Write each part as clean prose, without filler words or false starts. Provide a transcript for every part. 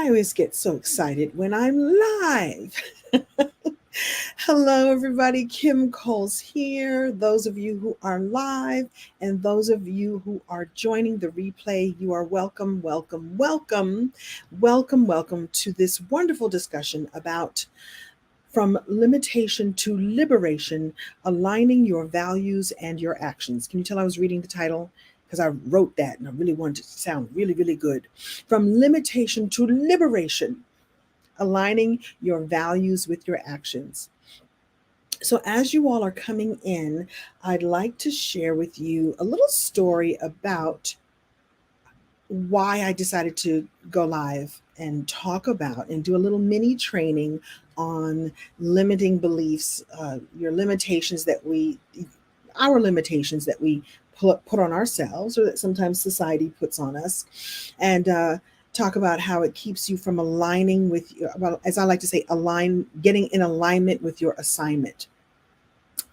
I always get so excited when I'm live. Hello, everybody. Kim Coles here. Those of you who are live and those of you who are joining the replay, you are welcome, welcome, welcome, welcome, welcome to this wonderful discussion about from limitation to liberation, aligning your values and your actions. Can you tell I was reading the title? Because I wrote that and I really wanted it to sound really, really good. From limitation to liberation, aligning your values with your actions. So, as you all are coming in, I'd like to share with you a little story about why I decided to go live and talk about and do a little mini training on limiting beliefs, our limitations that we put on ourselves or that sometimes society puts on us, and talk about how it keeps you from aligning with, well, as I like to say, getting in alignment with your assignment,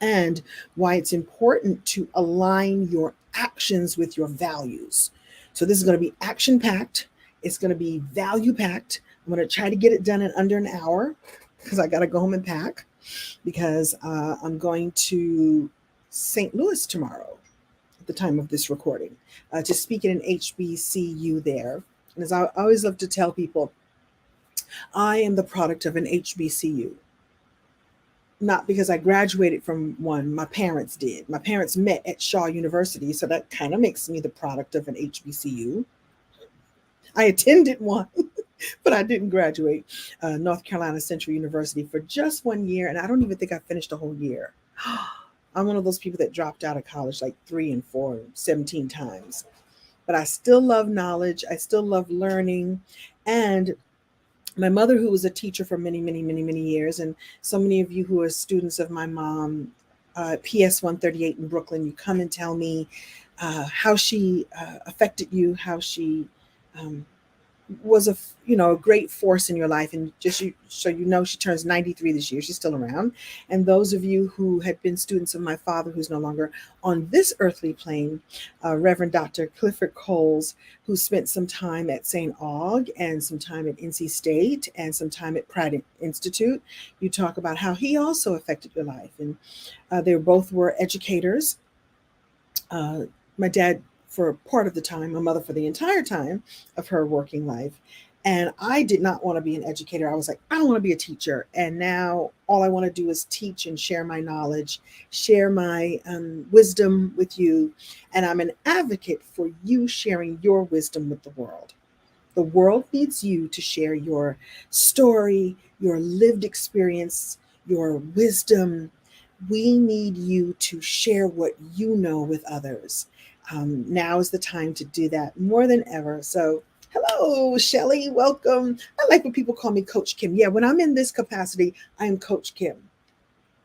and why it's important to align your actions with your values. So this is going to be action packed. It's going to be value packed. I'm going to try to get it done in under an hour because I got to go home and pack because I'm going to St. Louis tomorrow at the time of this recording to speak at an HBCU there. And as I always love to tell people, I am the product of an HBCU. Not because I graduated from one, my parents did. My parents met at Shaw University, so that kind of makes me the product of an HBCU. I attended one, but I didn't graduate North Carolina Central University for just 1 year, and I don't even think I finished a whole year. I'm one of those people that dropped out of college like 3 and 4 and 17 times. But I still love knowledge. I still love learning. And my mother, who was a teacher for many, many, many, many years, and so many of you who are students of my mom, PS 138 in Brooklyn, you come and tell me how she affected you, how she was a great force in your life. And so you know, she turns 93 this year. She's still around. And those of you who had been students of my father, who's no longer on this earthly plane, Reverend Dr. Clifford Coles, who spent some time at St. Aug and some time at NC State and some time at Pratt Institute, you talk about how he also affected your life. And they both were educators. My dad for part of the time, my mother for the entire time of her working life. And I did not want to be an educator. I was like, I don't want to be a teacher. And now all I want to do is teach and share my knowledge, share my wisdom with you. And I'm an advocate for you sharing your wisdom with the world. The world needs you to share your story, your lived experience, your wisdom. We need you to share what you know with others. Now is the time to do that more than ever. So, hello, Shelly. Welcome. I like when people call me Coach Kim. Yeah, when I'm in this capacity, I'm Coach Kim.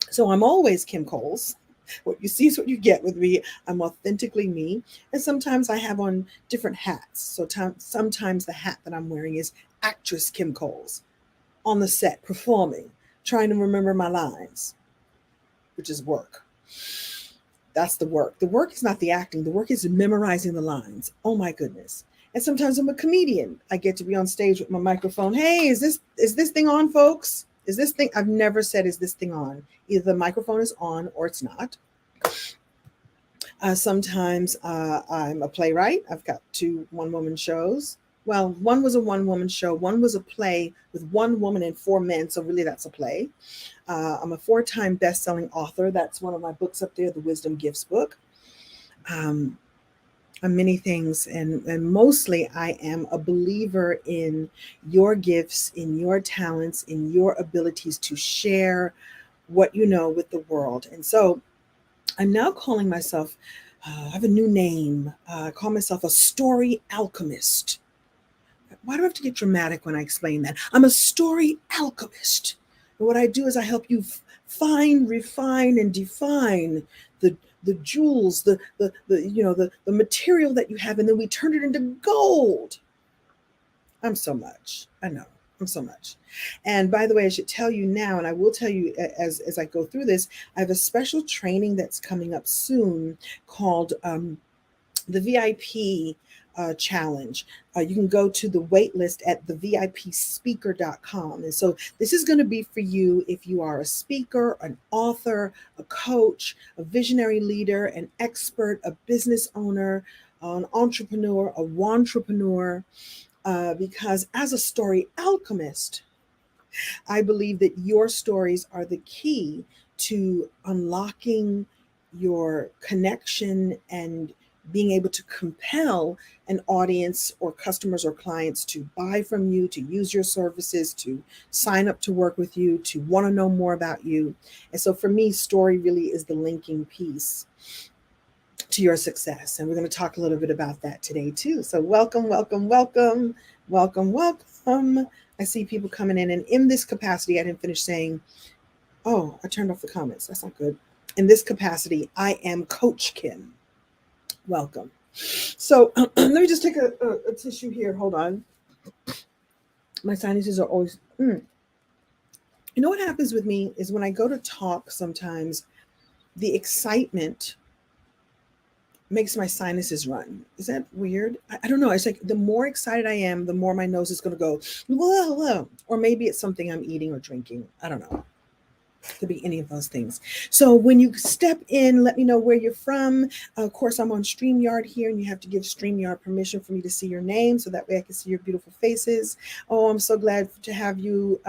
So I'm always Kim Coles. What you see is what you get with me. I'm authentically me. And sometimes I have on different hats. So sometimes the hat that I'm wearing is actress Kim Coles, on the set, performing, trying to remember my lines, which is work. That's the work. The work is not the acting. The work is memorizing the lines. Oh my goodness. And sometimes I'm a comedian. I get to be on stage with my microphone. Hey, is this thing on, folks? Is this thing? I've never said, is this thing on? Either the microphone is on or it's not. Sometimes I'm a playwright. I've got 2 one-woman shows. Well, one was a one-woman show. One was a play with 1 woman and 4 men. So really that's a play. I'm a 4-time best-selling author. That's one of my books up there, the Wisdom Gifts book. I'm many things, and mostly I am a believer in your gifts, in your talents, in your abilities to share what you know with the world. And so I'm now calling myself, I have a new name. I call myself a story alchemist. Why do I have to get dramatic when I explain that? I'm a story alchemist. And what I do is I help you find, refine, and define the jewels, the material that you have, and then we turn it into gold. I'm so much. I know. I'm so much. And by the way, I should tell you now, and I will tell you as I go through this, I have a special training that's coming up soon called the VIP challenge. You can go to the wait list at thevipspeaker.com. And so this is going to be for you if you are a speaker, an author, a coach, a visionary leader, an expert, a business owner, an entrepreneur, a wantrepreneur, because as a story alchemist, I believe that your stories are the key to unlocking your connection and being able to compel an audience or customers or clients to buy from you, to use your services, to sign up to work with you, to want to know more about you. And so for me, story really is the linking piece to your success. And we're going to talk a little bit about that today too. So welcome, welcome, welcome, welcome, welcome. I see people coming in, and in this capacity, I didn't finish saying, oh, I turned off the comments. That's not good. In this capacity, I am Coach Kim. Welcome. So let me just take a tissue here. Hold on. My sinuses are always. You know what happens with me is when I go to talk, sometimes the excitement makes my sinuses run. Is that weird? I don't know. It's like the more excited I am, the more my nose is going to go, whoa, whoa. Or maybe it's something I'm eating or drinking. I don't know. Could be any of those things. So when you step in, let me know where you're from. Of course, I'm on StreamYard here, and you have to give StreamYard permission for me to see your name, so that way I can see your beautiful faces. Oh, I'm so glad to have you,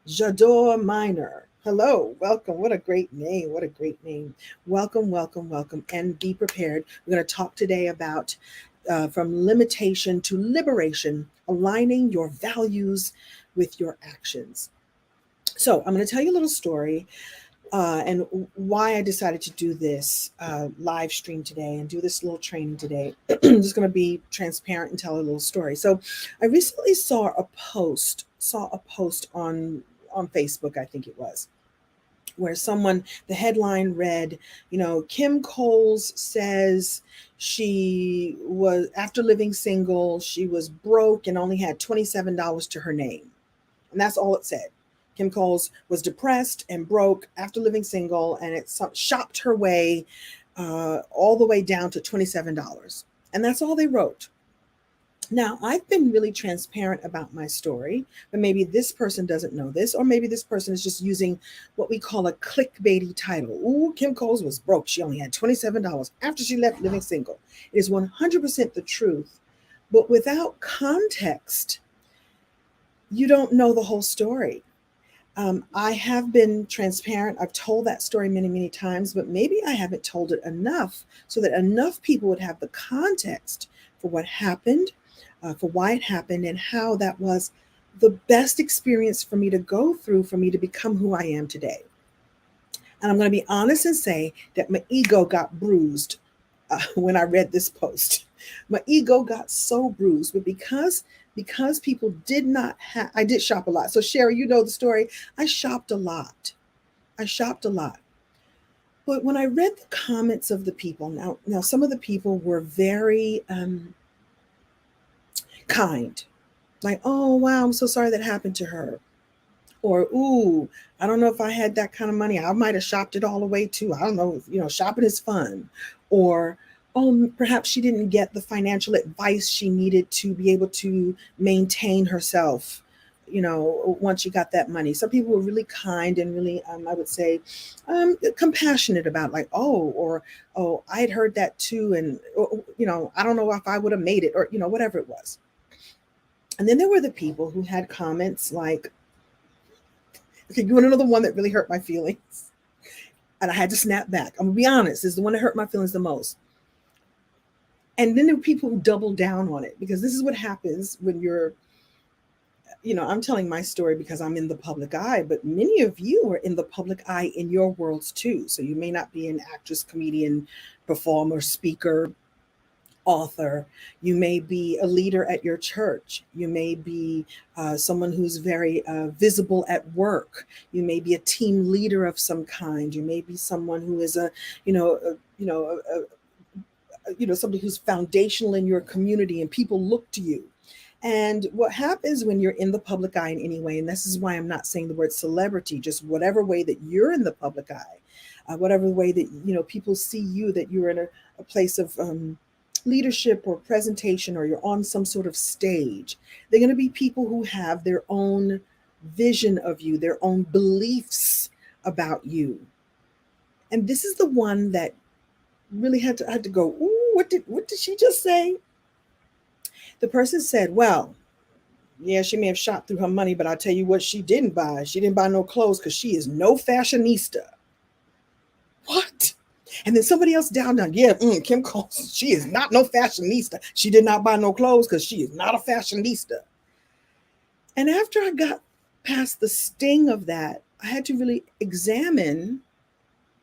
Jador Minor. Hello, welcome. What a great name. What a great name. Welcome, welcome, welcome. And be prepared. We're going to talk today about from limitation to liberation, aligning your values with your actions. So I'm going to tell you a little story and why I decided to do this live stream today and do this little training today. I'm just going to be transparent and tell a little story. So I recently saw a post on Facebook, I think it was, where the headline read, Kim Coles says she was, after living single, she was broke and only had $27 to her name. And that's all it said. Kim Coles was depressed and broke after living single, and it shopped her way all the way down to $27. And that's all they wrote. Now, I've been really transparent about my story, but maybe this person doesn't know this, or maybe this person is just using what we call a clickbaity title. Ooh, Kim Coles was broke. She only had $27 after she left living single. It is 100% the truth, but without context, you don't know the whole story. I have been transparent. I've told that story many, many times, but maybe I haven't told it enough so that enough people would have the context for what happened, for why it happened, and how that was the best experience for me to go through, for me to become who I am today. And I'm going to be honest and say that my ego got bruised when I read this post. My ego got so bruised, but because people did not have, I did shop a lot. So Sherry, you know the story. I shopped a lot. But when I read the comments of the people, now some of the people were very kind. Like, oh, wow, I'm so sorry that happened to her. Or, ooh, I don't know if I had that kind of money. I might have shopped it all away too. I don't know if, shopping is fun. Or, oh, perhaps she didn't get the financial advice she needed to be able to maintain herself, once she got that money. Some people were really kind and really, I would say, compassionate about like, oh, I had heard that too. And, I don't know if I would have made it or, whatever it was. And then there were the people who had comments like, okay, you want to know the one that really hurt my feelings? And I had to snap back. I'm going to be honest, this is the one that hurt my feelings the most. And then there were people who doubled down on it, because this is what happens when you're, I'm telling my story because I'm in the public eye, but many of you are in the public eye in your worlds too. So you may not be an actress, comedian, performer, speaker, author. You may be a leader at your church. You may be someone who's very visible at work. You may be a team leader of some kind. You may be someone who is somebody who's foundational in your community, and people look to you. And what happens when you're in the public eye in any way, and this is why I'm not saying the word celebrity, just whatever way that you're in the public eye, whatever way that people see you, that you're in a place of leadership or presentation, or you're on some sort of stage, they're going to be people who have their own vision of you, their own beliefs about you. And this is the one that really had to go, ooh, what did she just say? The person said, well, yeah, she may have shot through her money, but I'll tell you what she didn't buy. She didn't buy no clothes because she is no fashionista. What? And then somebody else down, yeah, Kim Coles, she is not no fashionista. She did not buy no clothes because she is not a fashionista. And after I got past the sting of that, I had to really examine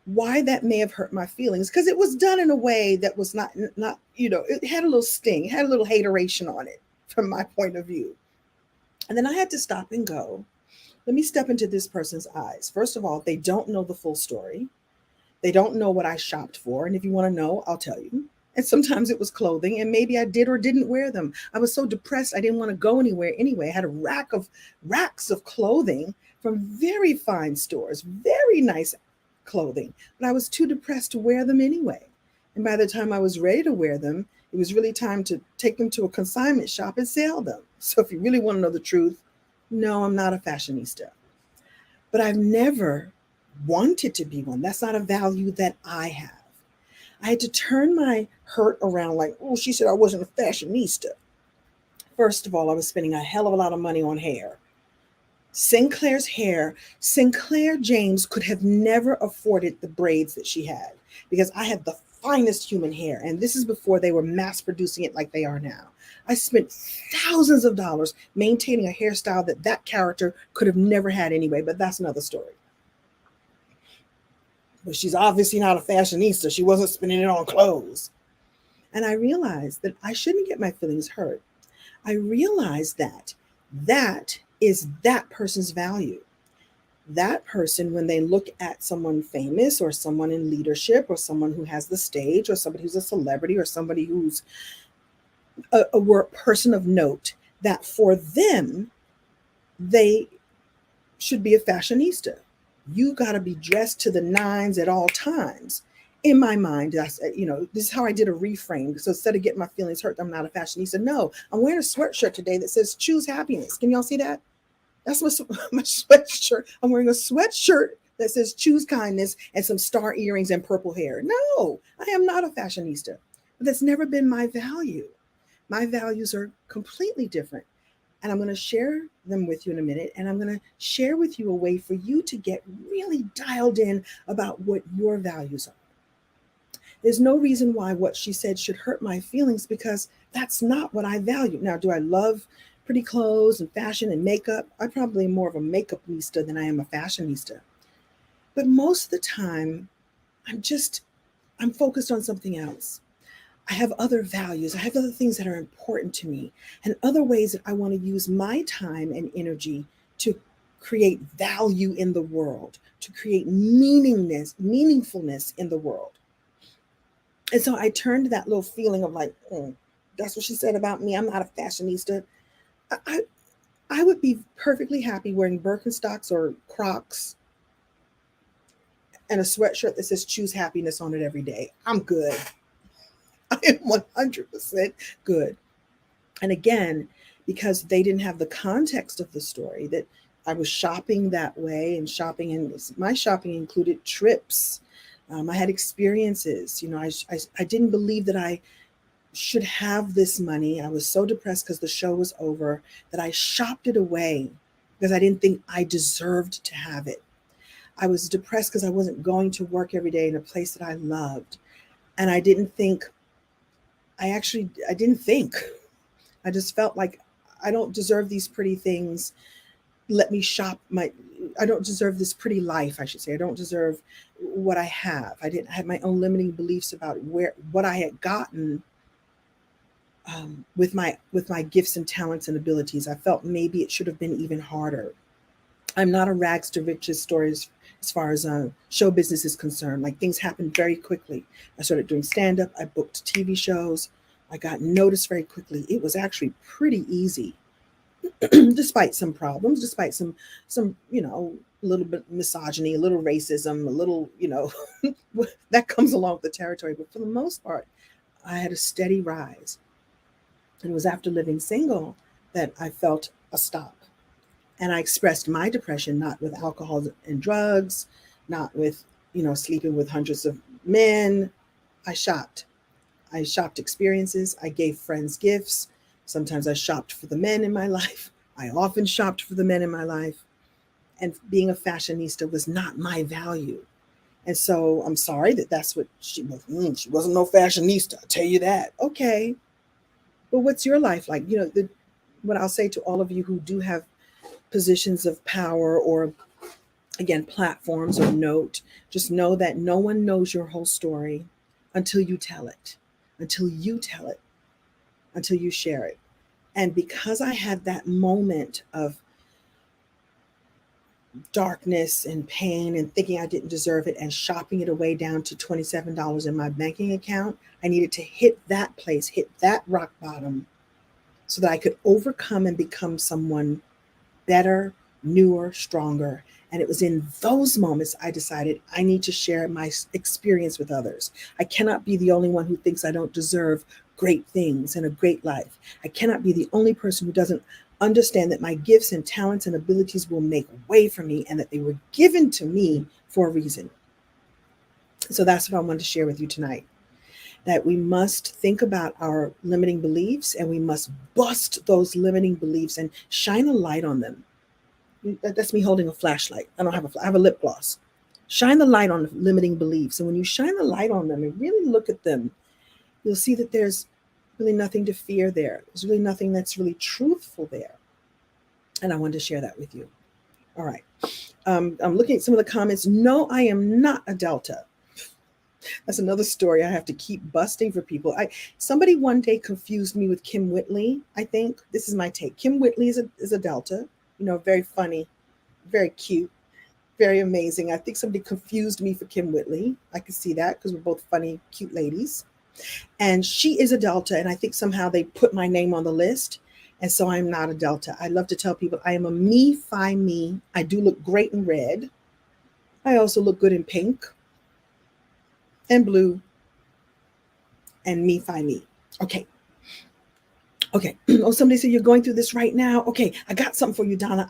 why that may have hurt my feelings, because it was done in a way that was not, it had a little sting, it had a little hateration on it from my point of view. And then I had to stop and go, let me step into this person's eyes. First of all, they don't know the full story. They don't know what I shopped for. And if you want to know, I'll tell you. And sometimes it was clothing, and maybe I did or didn't wear them. I was so depressed, I didn't want to go anywhere anyway. I had racks of clothing from very fine stores, very nice clothing, but I was too depressed to wear them anyway. And by the time I was ready to wear them, it was really time to take them to a consignment shop and sell them. So if you really want to know the truth, no, I'm not a fashionista. But I've never wanted to be one. That's not a value that I have. I had to turn my hurt around like, oh, she said I wasn't a fashionista. First of all, I was spending a hell of a lot of money on hair. Sinclair's hair, Sinclair James could have never afforded the braids that she had, because I had the finest human hair. And this is before they were mass producing it like they are now. I spent thousands of dollars maintaining a hairstyle that character could have never had anyway, but that's another story. But she's obviously not a fashionista. She wasn't spending it on clothes. And I realized that I shouldn't get my feelings hurt. I realized that is that person's value. That person, when they look at someone famous or someone in leadership or someone who has the stage or somebody who's a celebrity or somebody who's a person of note, that for them, they should be a fashionista. You got to be dressed to the nines at all times. In my mind, this is how I did a reframe. So instead of getting my feelings hurt, I'm not a fashionista. No, I'm wearing a sweatshirt today that says choose happiness. Can y'all see that? That's my sweatshirt. I'm wearing a sweatshirt that says choose kindness and some star earrings and purple hair. No, I am not a fashionista. But that's never been my value. My values are completely different. And I'm going to share them with you in a minute. And I'm going to share with you a way for you to get really dialed in about what your values are. There's no reason why what she said should hurt my feelings, because that's not what I value. Now, do I love pretty clothes and fashion and makeup? I probably am more of a makeupista than I am a fashionista. But most of the time, I'm focused on something else. I have other values. I have other things that are important to me, and other ways that I want to use my time and energy to create value in the world, to create meaningfulness in the world. And so I turned to that little feeling of like, that's what she said about me. I'm not a fashionista. I would be perfectly happy wearing Birkenstocks or Crocs and a sweatshirt that says choose happiness on it every day. I'm good. I am 100% good. And again, because they didn't have the context of the story, that I was shopping that way, and my shopping included trips. I had experiences. I didn't believe that I should have this money. I was so depressed because the show was over that I shopped it away because I didn't think I deserved to have it. I was depressed because I wasn't going to work every day in a place that I loved. And I didn't think. I just felt like I don't deserve these pretty things. Let me shop I don't deserve this pretty life, I should say. I don't deserve what I have. I had my own limiting beliefs about what I had gotten with my gifts and talents and abilities. I felt maybe it should have been even harder. I'm not a rags to riches story as far as show business is concerned. Like, things happened very quickly. I started doing stand-up. I booked TV shows. I got noticed very quickly. It was actually pretty easy, despite some problems, despite some a little bit misogyny, a little racism, a little, that comes along with the territory. But for the most part, I had a steady rise. And it was after living single that I felt a stop. And I expressed my depression not with alcohol and drugs, not with, sleeping with hundreds of men. I shopped. I shopped experiences. I gave friends gifts. Sometimes I shopped for the men in my life. I often shopped for the men in my life. And being a fashionista was not my value. And so I'm sorry that that's what she was. She wasn't no fashionista. I'll tell you that. Okay. But what's your life like? What I'll say to all of you who do have positions of power or, again, platforms or note, just know that no one knows your whole story until you tell it, until you tell it, until you share it. And because I had that moment of darkness and pain and thinking I didn't deserve it and shopping it away down to $27 in my banking account, I needed to hit that place, hit that rock bottom so that I could overcome and become someone better, newer, stronger. And it was in those moments I decided I need to share my experience with others. I cannot be the only one who thinks I don't deserve great things and a great life. I cannot be the only person who doesn't understand that my gifts and talents and abilities will make way for me and that they were given to me for a reason. So that's what I wanted to share with you tonight. That we must think about our limiting beliefs and we must bust those limiting beliefs and shine a light on them. That's me holding a flashlight. I have a lip gloss. Shine the light on the limiting beliefs. And when you shine the light on them and really look at them, you'll see that there's really nothing to fear there. There's really nothing that's really truthful there. And I wanted to share that with you. All right. I'm looking at some of the comments. No, I am not a Delta. That's another story I have to keep busting for people. Somebody one day confused me with Kim Whitley. I think this is my take. Kim Whitley is a Delta. Very funny, very cute, very amazing. I think somebody confused me for Kim Whitley. I can see that because we're both funny, cute ladies. And she is a Delta, and I think somehow they put my name on the list. And so I'm not a Delta. I love to tell people I am a me, fi me. I do look great in red. I also look good in pink and blue and me, fi me. Okay. Oh, somebody said you're going through this right now. Okay, I got something for you, Donna.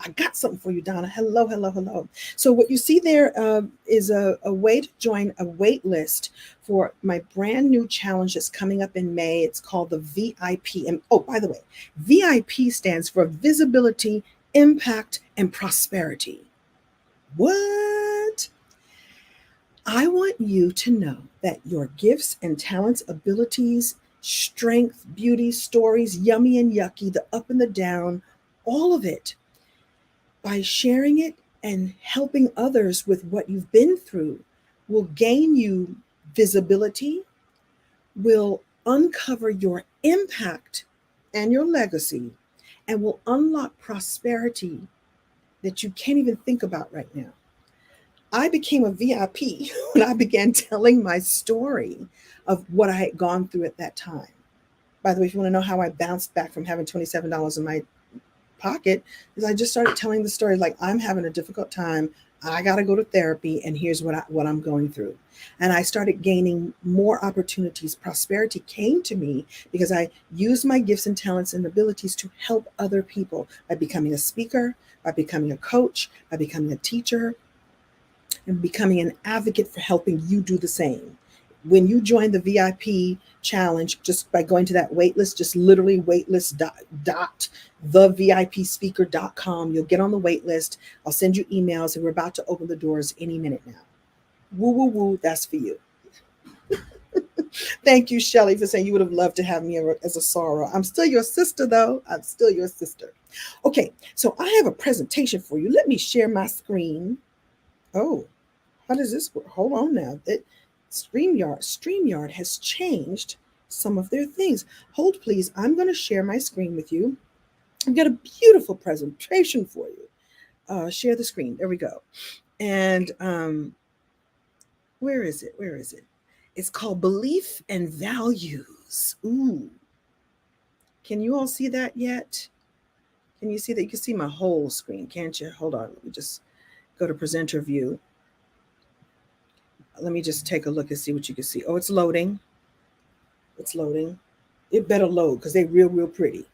Hello, hello, hello. So what you see there is a way to join a wait list for my brand new challenge that's coming up in May. It's called the VIP. And oh, by the way, VIP stands for Visibility, Impact, and Prosperity. What? I want you to know that your gifts and talents, abilities, strength, beauty, stories, yummy and yucky, the up and the down, all of it, by sharing it and helping others with what you've been through, will gain you visibility, will uncover your impact and your legacy, and will unlock prosperity that you can't even think about right now. I became a VIP when I began telling my story of what I had gone through at that time. By the way, if you want to know how I bounced back from having $27 in my pocket, is I just started telling the story like I'm having a difficult time. I got to go to therapy, and here's what I'm going through. And I started gaining more opportunities. Prosperity came to me because I used my gifts and talents and abilities to help other people by becoming a speaker, by becoming a coach, by becoming a teacher, and becoming an advocate for helping you do the same. When you join the VIP challenge, just by going to that waitlist, just literally waitlist.thevipspeaker.com, you'll get on the waitlist. I'll send you emails, and we're about to open the doors any minute now. Woo, woo, woo, that's for you. Thank you, Shelly, for saying you would have loved to have me as a sorrow. I'm still your sister, though. I'm still your sister. Okay, so I have a presentation for you. Let me share my screen. Oh, how does this work? Hold on now. StreamYard has changed some of their things. Hold, please. I'm going to share my screen with you. I've got a beautiful presentation for you. Share the screen. There we go. And where is it? It's called Belief and Values. Ooh. Can you all see that yet? Can you see that? You can see my whole screen, can't you? Hold on. Let me just go to presenter view. Let me just take a look and see what you can see. Oh, it's loading. It's loading. It better load because they're real, real pretty.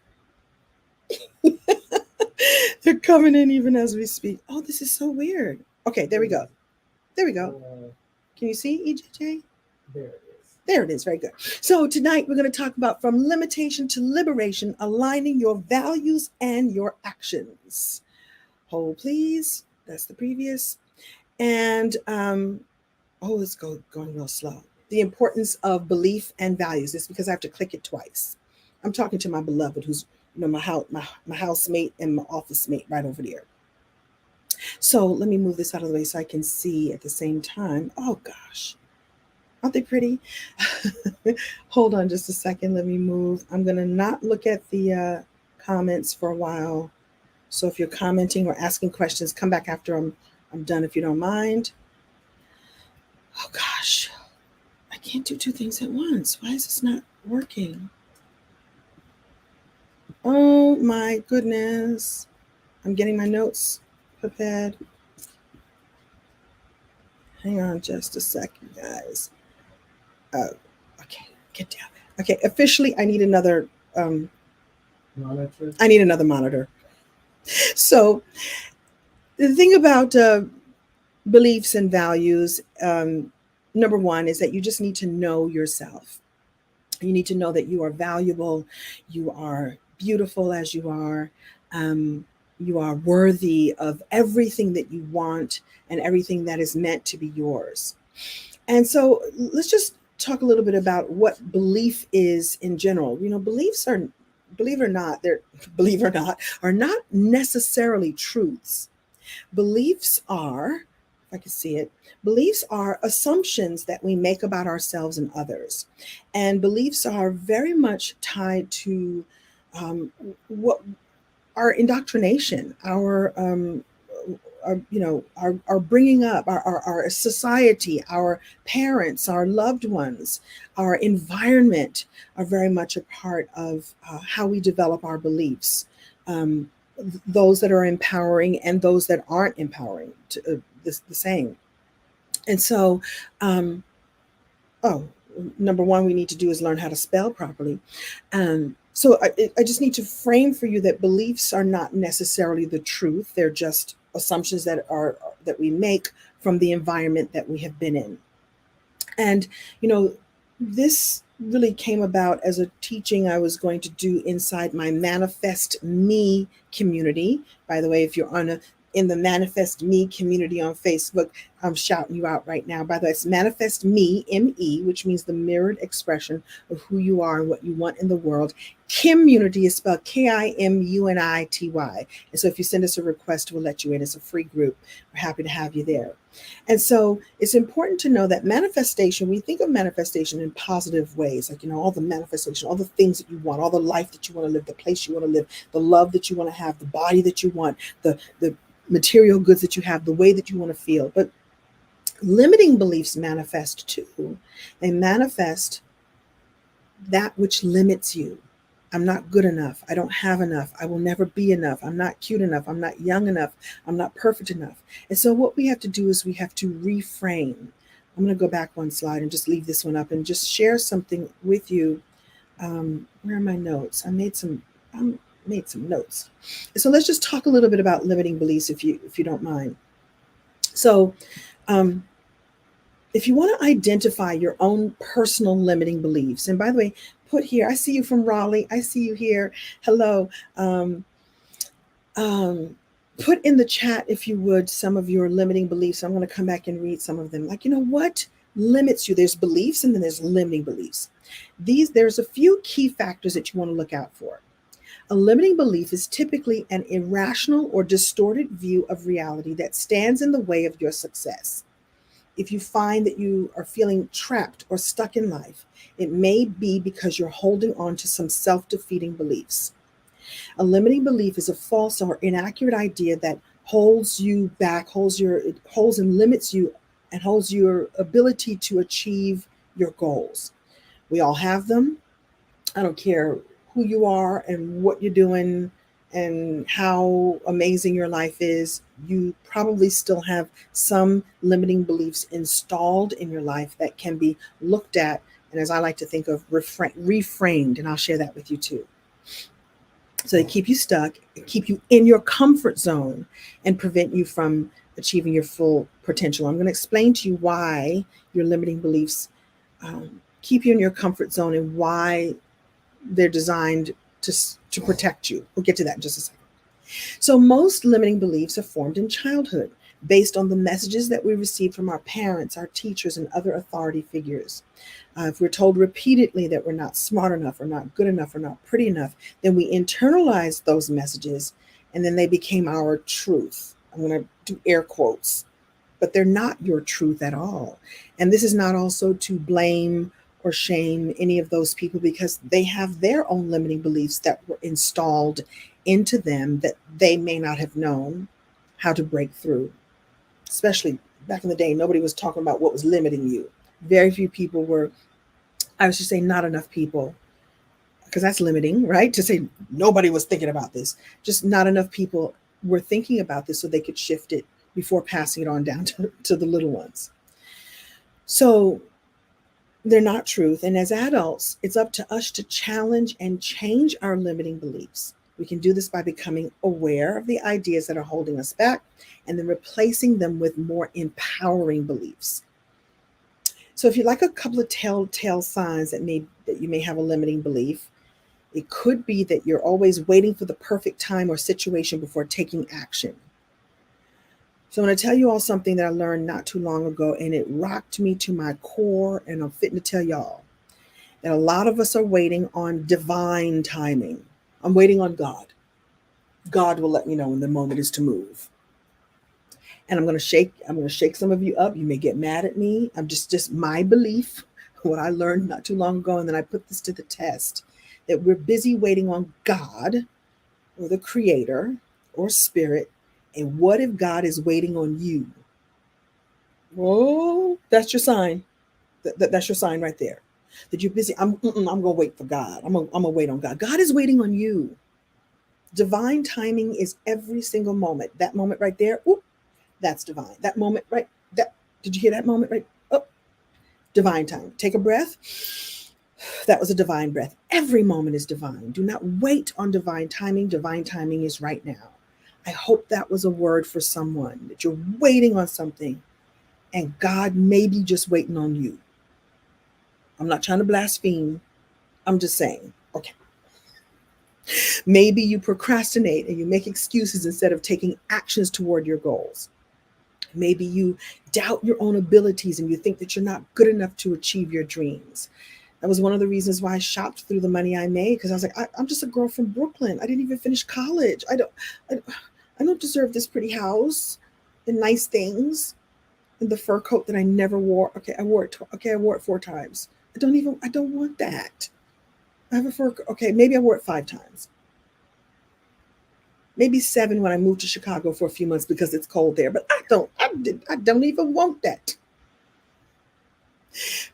They're coming in even as we speak. Oh, this is so weird. Okay, there we go. There we go. Can you see EJJ? There it is. There it is. Very good. So tonight we're going to talk about from limitation to liberation, aligning your values and your actions. Hold, please. That's the previous. And let's go going real slow. The importance of belief and values. It's because I have to click it twice. I'm talking to my beloved, who's my housemate and my office mate right over there. So let me move this out of the way so I can see at the same time. Oh gosh, aren't they pretty? Hold on just a second. Let me move. I'm gonna not look at the comments for a while. So if you're commenting or asking questions, come back after I'm done if you don't mind. Oh gosh, I can't do two things at once. Why is this not working? Oh my goodness. I'm getting my notes prepared. Hang on just a second, guys. Oh, okay, get down there. Okay, officially I need another Monitor. I need another monitor. So the thing about beliefs and values, number one is that you just need to know yourself. You need to know that you are valuable, you are beautiful as you are worthy of everything that you want and everything that is meant to be yours. And so let's just talk a little bit about what belief is in general. Beliefs are, believe it or not, are not necessarily truths. Beliefs are, if I can see it, beliefs are assumptions that we make about ourselves and others. And beliefs are very much tied to what our indoctrination, our bringing up, our society, our parents, our loved ones, our environment are very much a part of how we develop our beliefs. Those that are empowering and those that aren't empowering, the same. And so, number one, we need to do is learn how to spell properly. So I just need to frame for you that beliefs are not necessarily the truth. They're just assumptions that we make from the environment that we have been in. And, this really came about as a teaching I was going to do inside my Manifest Me community. By the way, if you're in the Manifest Me community on Facebook, I'm shouting you out right now. By the way, it's Manifest Me, M-E, which means the mirrored expression of who you are and what you want in the world. Community is spelled Kimunity. And so if you send us a request, we'll let you in. It's a free group. We're happy to have you there. And so it's important to know that manifestation, we think of manifestation in positive ways, like, all the manifestation, all the things that you want, all the life that you want to live, the place you want to live, the love that you want to have, the body that you want, the material goods that you have, the way that you want to feel. But limiting beliefs manifest too. They manifest that which limits you. I'm not good enough. I don't have enough. I will never be enough. I'm not cute enough. I'm not young enough. I'm not perfect enough. And so what we have to do is we have to reframe. I'm going to go back one slide and just leave this one up and just share something with you. Where are my notes? I made some notes. So let's just talk a little bit about limiting beliefs if you don't mind. So if you want to identify your own personal limiting beliefs, and by the way, put here, I see you from Raleigh. I see you here. Hello. Put in the chat, if you would, some of your limiting beliefs. I'm going to come back and read some of them. Like, what limits you? There's beliefs and then there's limiting beliefs. There's a few key factors that you want to look out for. A limiting belief is typically an irrational or distorted view of reality that stands in the way of your success. If you find that you are feeling trapped or stuck in life, it may be because you're holding on to some self-defeating beliefs. A limiting belief is a false or inaccurate idea that holds you back, holds and limits you, and holds your ability to achieve your goals. We all have them. I don't care who you are and what you're doing and how amazing your life is. You probably still have some limiting beliefs installed in your life that can be looked at And as I like to think of, reframed, and I'll share that with you too. So they keep you stuck, keep you in your comfort zone, and prevent you from achieving your full potential. I'm going to explain to you why your limiting beliefs keep you in your comfort zone and why they're designed to protect you. We'll get to that in just a second. So most limiting beliefs are formed in childhood based on the messages that we receive from our parents, our teachers, and other authority figures. If we're told repeatedly that we're not smart enough or not good enough or not pretty enough, then we internalize those messages and then they became our truth. I'm going to do air quotes, but they're not your truth at all. And this is not also to blame or shame any of those people, because they have their own limiting beliefs that were installed into them that they may not have known how to break through. Especially back in the day, nobody was talking about what was limiting you. Very few people were, I was just saying, not enough people, because that's limiting, right? To say nobody was thinking about this, just not enough people were thinking about this so they could shift it before passing it on down to the little ones. So they're not truth. And as adults, it's up to us to challenge and change our limiting beliefs. We can do this by becoming aware of the ideas that are holding us back and then replacing them with more empowering beliefs. So if you like a couple of telltale signs that you may have a limiting belief, it could be that you're always waiting for the perfect time or situation before taking action. So I'm going to tell you all something that I learned not too long ago, and it rocked me to my core, and I'm fitting to tell y'all that a lot of us are waiting on divine timing. I'm waiting on God. God will let me know when the moment is to move. And I'm going to shake some of you up. You may get mad at me. I'm just my belief, what I learned not too long ago, and then I put this to the test, that we're busy waiting on God or the creator or spirit. And what if God is waiting on you? Whoa, that's your sign. That's your sign right there. That you're busy. I'm going to wait for God. I'm going to wait on God. God is waiting on you. Divine timing is every single moment. That moment right there, oop, that's divine. That moment right, did you hear that moment right? Oh, divine time. Take a breath. That was a divine breath. Every moment is divine. Do not wait on divine timing. Divine timing is right now. I hope that was a word for someone, that you're waiting on something and God may be just waiting on you. I'm not trying to blaspheme. I'm just saying, okay. Maybe you procrastinate and you make excuses instead of taking actions toward your goals. Maybe you doubt your own abilities and you think that you're not good enough to achieve your dreams. That was one of the reasons why I shopped through the money I made, because I was like, I'm just a girl from Brooklyn. I didn't even finish college. I don't deserve this pretty house and nice things and the fur coat that I never wore. Okay, I wore it. I wore it 4 times. I don't want that. I have a fur coat. Okay, maybe I wore it 5 times. Maybe 7 when I moved to Chicago for a few months because it's cold there. But I don't even want that.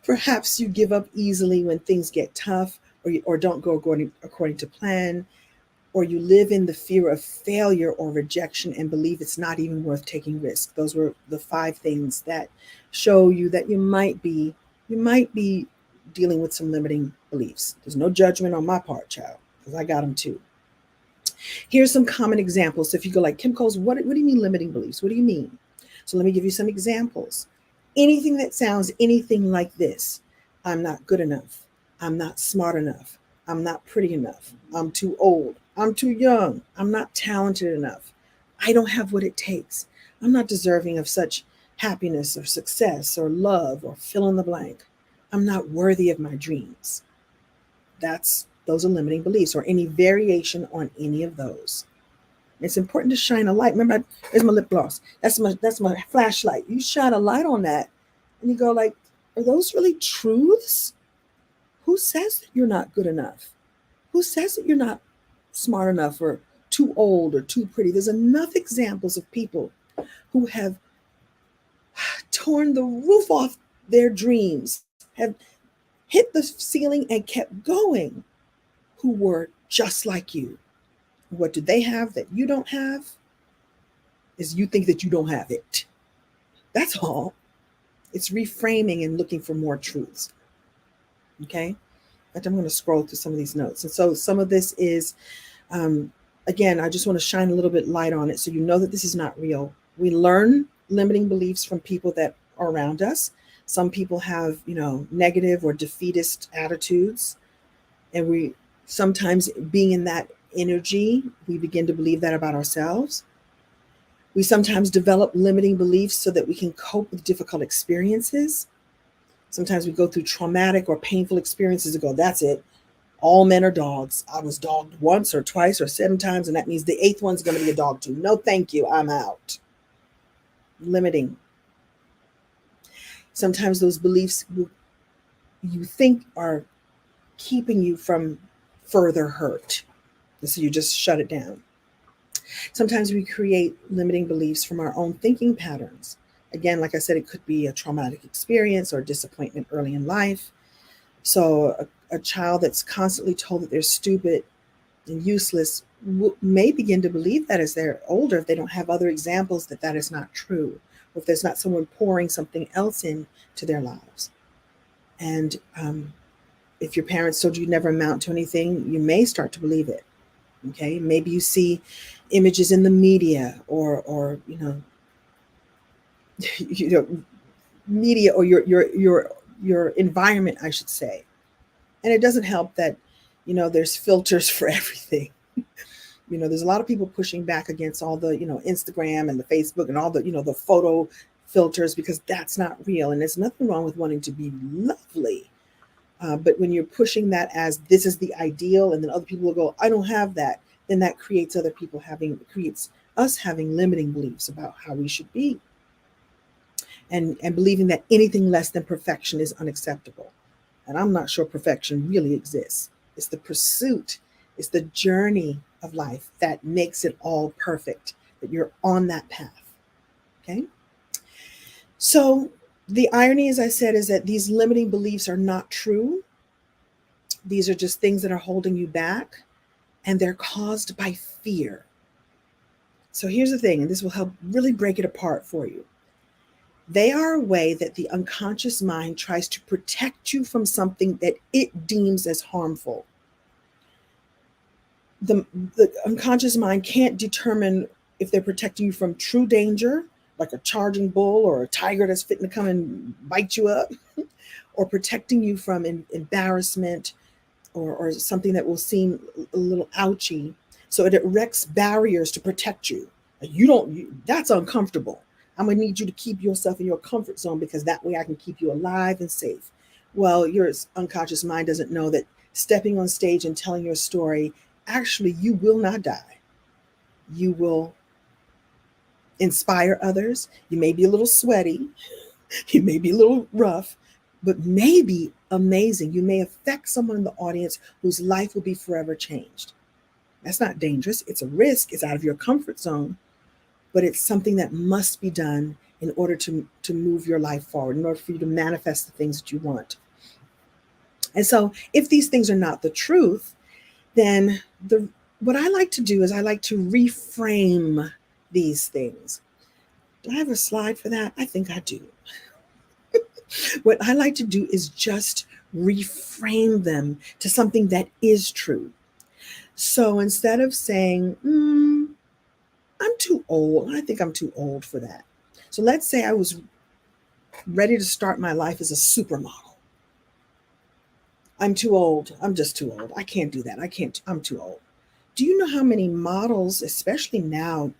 Perhaps you give up easily when things get tough, or don't go according to plan, or you live in the fear of failure or rejection and believe it's not even worth taking risks. Those were the 5 things that show you that you might be dealing with some limiting beliefs. There's no judgment on my part, child, because I got them too. Here's some common examples. So if you go like, Kim Coles, what do you mean limiting beliefs? What do you mean? So let me give you some examples. Anything that sounds anything like this: I'm not good enough. I'm not smart enough. I'm not pretty enough. I'm too old. I'm too young. I'm not talented enough. I don't have what it takes. I'm not deserving of such happiness or success or love or fill in the blank. I'm not worthy of my dreams. Those are limiting beliefs, or any variation on any of those. It's important to shine a light. Remember, there's my lip gloss. That's my flashlight. You shine a light on that and you go like, are those really truths? Who says that you're not good enough? Who says that you're not smart enough or too old or too pretty? There's enough examples of people who have torn the roof off their dreams, have hit the ceiling and kept going, who were just like you. What do they have that you don't have? Is you think that you don't have it. That's all. It's reframing and looking for more truths. Okay. But I'm going to scroll through some of these notes. And so some of this is, um, again, I just want to shine a little bit light on it so you know that this is not real. We learn limiting beliefs from people that are around us. Some people have, negative or defeatist attitudes. And we sometimes, being in that energy, we begin to believe that about ourselves. We sometimes develop limiting beliefs so that we can cope with difficult experiences. Sometimes we go through traumatic or painful experiences and go, that's it. All men are dogs. I was dogged once or twice or 7 times, and that means the eighth one's going to be a dog too. No, thank you. I'm out. Limiting. Sometimes those beliefs you think are keeping you from further hurt. So you just shut it down. Sometimes we create limiting beliefs from our own thinking patterns. Again, like I said, it could be a traumatic experience or disappointment early in life. So a child that's constantly told that they're stupid and useless may begin to believe that as they're older, if they don't have other examples that that is not true, or if there's not someone pouring something else into their lives. And if your parents told you never amount to anything, you may start to believe it. Okay, maybe you see images in the media, or you know media, or your environment, I should say. And it doesn't help that there's filters for everything. There's a lot of people pushing back against all the Instagram and the Facebook and all the the photo filters, because that's not real. And there's nothing wrong with wanting to be lovely, but when you're pushing that as this is the ideal, and then other people will go, I don't have that, then that creates creates us having limiting beliefs about how we should be, and believing that anything less than perfection is unacceptable. And I'm not sure perfection really exists. It's the pursuit, it's the journey of life that makes it all perfect, that you're on that path. Okay. So the irony, as I said, is that these limiting beliefs are not true. These are just things that are holding you back, and they're caused by fear. So here's the thing, and this will help really break it apart for you. They are a way that the unconscious mind tries to protect you from something that it deems as harmful. The unconscious mind can't determine if they're protecting you from true danger, like a charging bull or a tiger that's fitting to come and bite you up, or protecting you from embarrassment, or something that will seem a little ouchy. So it erects barriers to protect you. That's uncomfortable. I'm going to need you to keep yourself in your comfort zone, because that way I can keep you alive and safe. Well, your unconscious mind doesn't know that stepping on stage and telling your story, actually, you will not die. You will inspire others. You may be a little sweaty. You may be a little rough, but maybe amazing. You may affect someone in the audience whose life will be forever changed. That's not dangerous. It's a risk. It's out of your comfort zone, but it's something that must be done in order to move your life forward, in order for you to manifest the things that you want. And so if these things are not the truth, then what I like to do is I like to reframe these things. Do I have a slide for that? I think I do. What I like to do is just reframe them to something that is true. So instead of saying, I'm too old, I think I'm too old for that. So let's say I was ready to start my life as a supermodel. I'm too old. I'm just too old. I can't do that. I'm too old. Do you know how many models, especially now,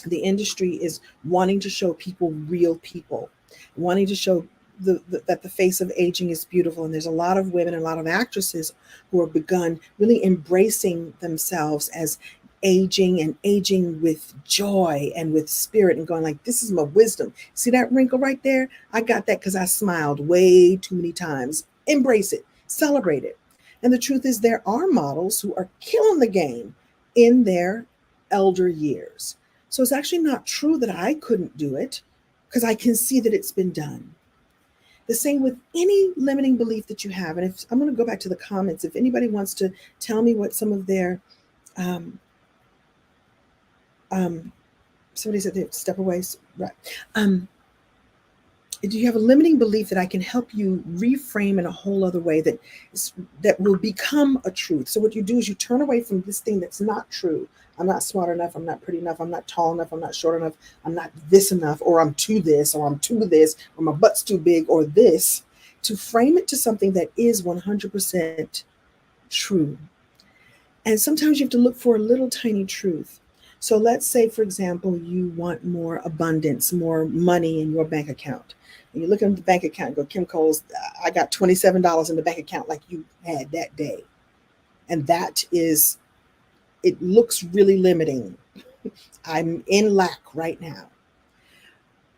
the industry is wanting to show people real people, wanting to show that the face of aging is beautiful. And there's a lot of women and a lot of actresses who have begun really embracing themselves as aging, and aging with joy and with spirit, and going like, this is my wisdom. See that wrinkle right there? I got that because I smiled way too many times. Embrace it, celebrate it. And the truth is, there are models who are killing the game in their elder years. So it's actually not true that I couldn't do it, because I can see that it's been done. The same with any limiting belief that you have. And if I'm going to go back to the comments, if anybody wants to tell me what some of their, somebody said they step away, right? Do you have a limiting belief that I can help you reframe in a whole other way that will become a truth? So what you do is you turn away from this thing that's not true. I'm not smart enough. I'm not pretty enough. I'm not tall enough. I'm not short enough. I'm not this enough, or I'm too this, or I'm too this, or my butt's too big, or this, to frame it to something that is 100% true. And sometimes you have to look for a little tiny truth. So let's say, for example, you want more abundance, more money in your bank account. And you look at the bank account and go, Kim Coles, I got $27 in the bank account like you had that day. And that is, it looks really limiting. I'm in lack right now.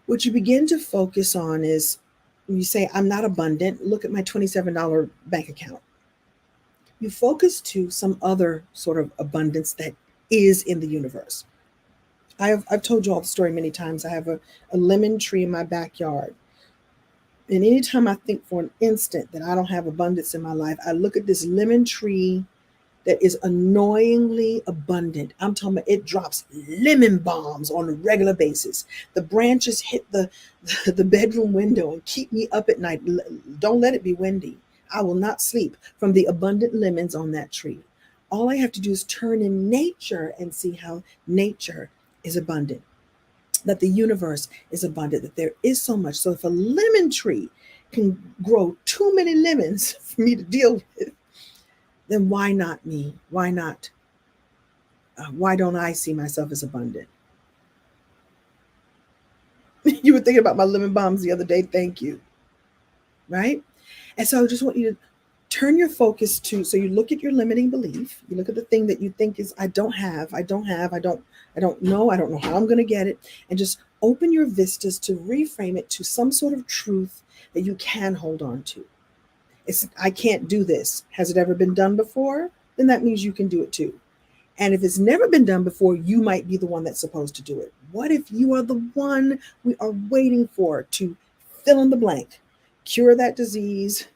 What you begin to focus on is, when you say, I'm not abundant, look at my $27 bank account. You focus to some other sort of abundance that is in the universe. I've told you all the story many times. I have a lemon tree in my backyard. And anytime I think for an instant that I don't have abundance in my life, I look at this lemon tree that is annoyingly abundant. I'm talking about it drops lemon bombs on a regular basis. The branches hit the bedroom window and keep me up at night. Don't let it be windy. I will not sleep from the abundant lemons on that tree. All I have to do is turn in nature and see how nature is abundant, that the universe is abundant, that there is so much. So if a lemon tree can grow too many lemons for me to deal with, then why not me? Why not? Why don't I see myself as abundant? You were thinking about my lemon bombs the other day. Thank you. Right? And so I just want you to turn your focus to, so you look at your limiting belief, you look at the thing that you think is, I don't have, I don't know how I'm going to get it, and just open your vistas to reframe it to some sort of truth that you can hold on to. It's, I can't do this. Has it ever been done before? Then that means you can do it too. And if it's never been done before, you might be the one that's supposed to do it. What if you are the one we are waiting for to fill in the blank, cure that disease,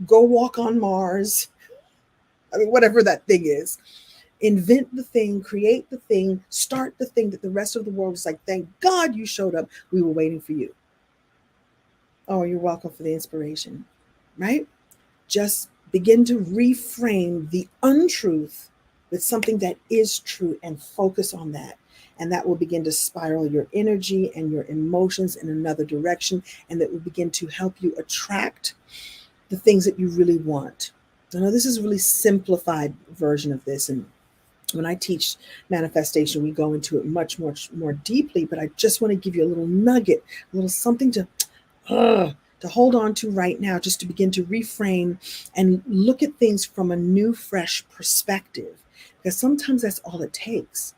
go walk on Mars? I mean, whatever that thing is. Invent the thing, create the thing, start the thing that the rest of the world is like, thank God you showed up. We were waiting for you. Oh, you're welcome for the inspiration, right? Just begin to reframe the untruth with something that is true and focus on that. And that will begin to spiral your energy and your emotions in another direction. And that will begin to help you attract the things that you really want. I know this is a really simplified version of this. And when I teach manifestation, we go into it much more deeply. But I just want to give you a little nugget, a little something to hold on to right now, just to begin to reframe and look at things from a new, fresh perspective. Because sometimes that's all it takes.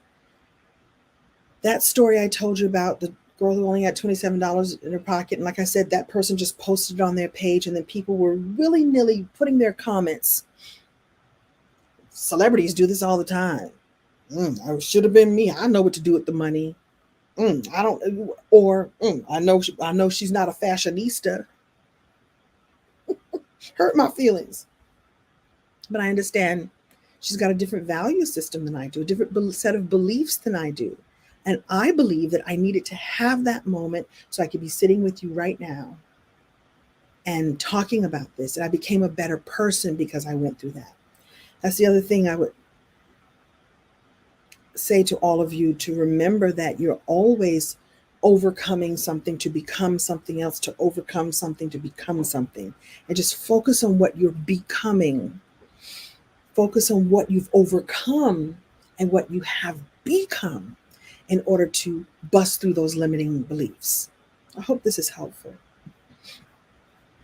That story I told you about, the girl who only had $27 in her pocket, and like I said, that person just posted it on their page, and then people were willy-nilly putting their comments. Celebrities do this all the time. I should have been me. I know what to do with the money. I don't, or I know she's not a fashionista. Hurt my feelings. But I understand she's got a different value system than I do, a different set of beliefs than I do. And I believe that I needed to have that moment so I could be sitting with you right now and talking about this. And I became a better person because I went through that. That's the other thing I would say to all of you, to remember that you're always overcoming something to become something else, to overcome something to become something. And just focus on what you're becoming. Focus on what you've overcome and what you have become in order to bust through those limiting beliefs. I hope this is helpful.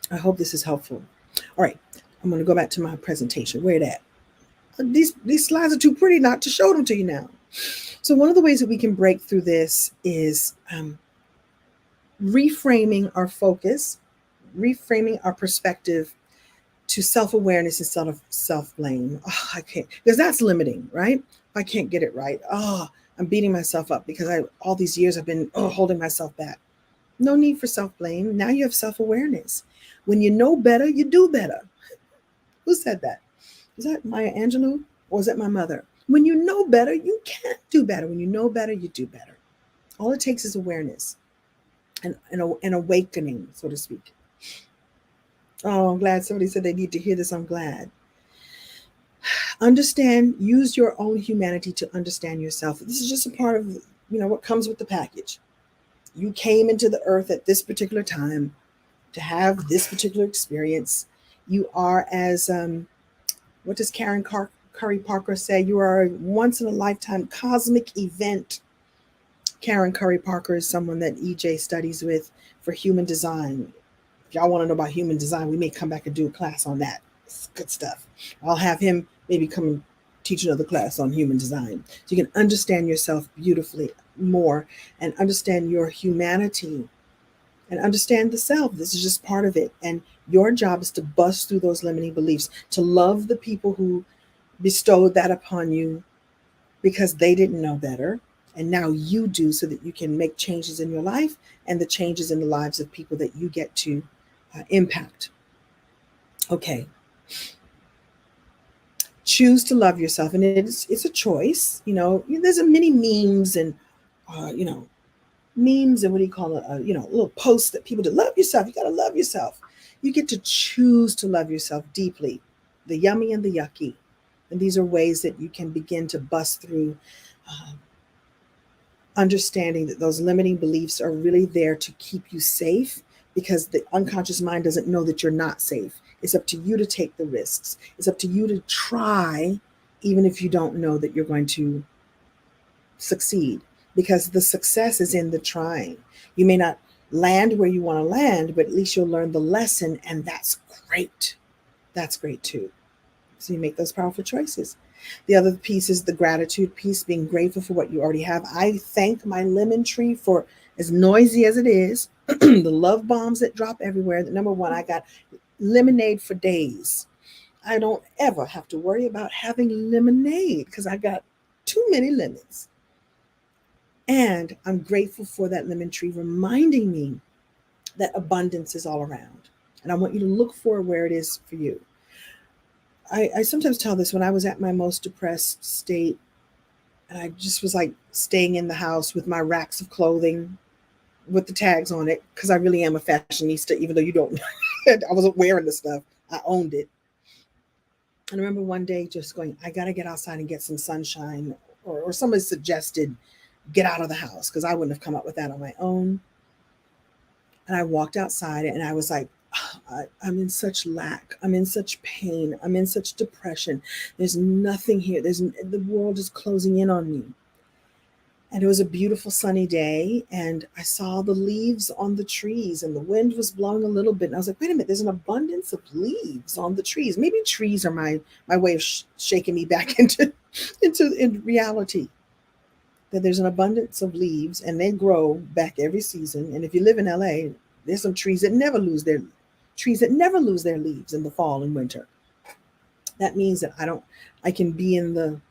I hope this is helpful. All right, I'm going to go back to my presentation. Where it at? These slides are too pretty not to show them to you now. So one of the ways that we can break through this is reframing our focus, reframing our perspective to self-awareness instead of self-blame. Oh, I can't, because that's limiting, right? I can't get it right. Oh, I'm beating myself up because all these years I've been holding myself back. No need for self-blame. Now you have self-awareness. When you know better, you do better. Who said that? Is that Maya Angelou or is that my mother? When you know better, you can do better. When you know better, you do better. All it takes is awareness. an awakening, so to speak. Oh, I'm glad somebody said they need to hear this. I'm glad. Understand, use your own humanity to understand yourself. This is just a part of, what comes with the package. You came into the earth at this particular time to have this particular experience. You are, as what does Curry Parker say? You are a once in a lifetime cosmic event. Karen Curry Parker is someone that EJ studies with for human design. If y'all want to know about human design, we may come back and do a class on that. It's good stuff. I'll have him maybe come and teach another class on human design so you can understand yourself beautifully more and understand your humanity and understand the self. This is just part of it. And your job is to bust through those limiting beliefs, to love the people who bestowed that upon you because they didn't know better. And now you do, so that you can make changes in your life and the changes in the lives of people that you get to impact. Okay. Choose to love yourself. And it's a choice. There's many memes and, memes and what do you call it? Little posts that people do. Love yourself. You got to love yourself. You get to choose to love yourself deeply, the yummy and the yucky. And these are ways that you can begin to bust through understanding that those limiting beliefs are really there to keep you safe, because the unconscious mind doesn't know that you're not safe. It's up to you to take the risks. It's up to you to try, even if you don't know that you're going to succeed, because the success is in the trying. You may not land where you want to land, but at least you'll learn the lesson, and that's great. That's great too. So you make those powerful choices. The other piece is the gratitude piece, being grateful for what you already have. I thank my lemon tree for, as noisy as it is, the love bombs that drop everywhere. Number one, I got lemonade for days. I don't ever have to worry about having lemonade because I got too many lemons. And I'm grateful for that lemon tree reminding me that abundance is all around. And I want you to look for where it is for you. I sometimes tell this, when I was at my most depressed state, and I just was like staying in the house with my racks of clothing with the tags on it, because I really am a fashionista, even though you don't. I wasn't wearing the stuff. I owned it. And I remember one day just going, I got to get outside and get some sunshine. Or somebody suggested get out of the house, because I wouldn't have come up with that on my own. And I walked outside and I was like, I'm in such lack. I'm in such pain. I'm in such depression. There's nothing here. The world is closing in on me. And it was a beautiful sunny day, and I saw the leaves on the trees, and the wind was blowing a little bit. And I was like, wait a minute, there's an abundance of leaves on the trees. Maybe trees are my way of shaking me back into in reality. That there's an abundance of leaves, and they grow back every season. And if you live in LA, there's some trees that never lose their leaves in the fall and winter. That means that I can be in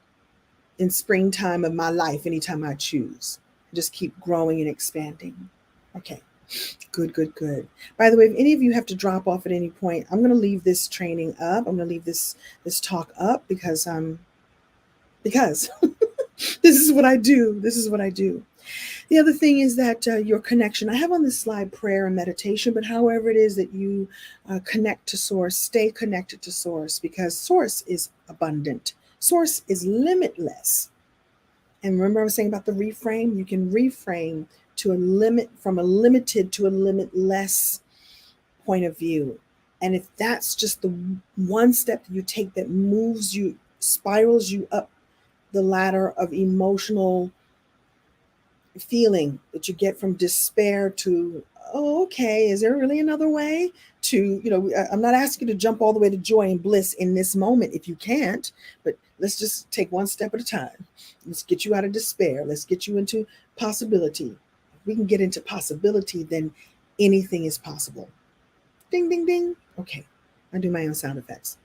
springtime of my life anytime I choose. Just keep growing and expanding. Okay. Good. By the way, if any of you have to drop off at any point, I'm going to leave this training up. I'm going to leave this talk up because this is what I do. The other thing is that your connection. I have on this slide prayer and meditation, but however it is that you connect to source, stay connected to source, because source is abundant. Source is limitless. And remember I was saying about the reframe? You can reframe to from a limited to a limitless point of view. And if that's just the one step you take that moves you, spirals you up the ladder of emotional feeling that you get from despair to, oh, okay, is there really another way? To, I'm not asking you to jump all the way to joy and bliss in this moment if you can't, but let's just take one step at a time. Let's get you out of despair. Let's get you into possibility. If we can get into possibility, then anything is possible. Ding, ding, ding. Okay, I do my own sound effects.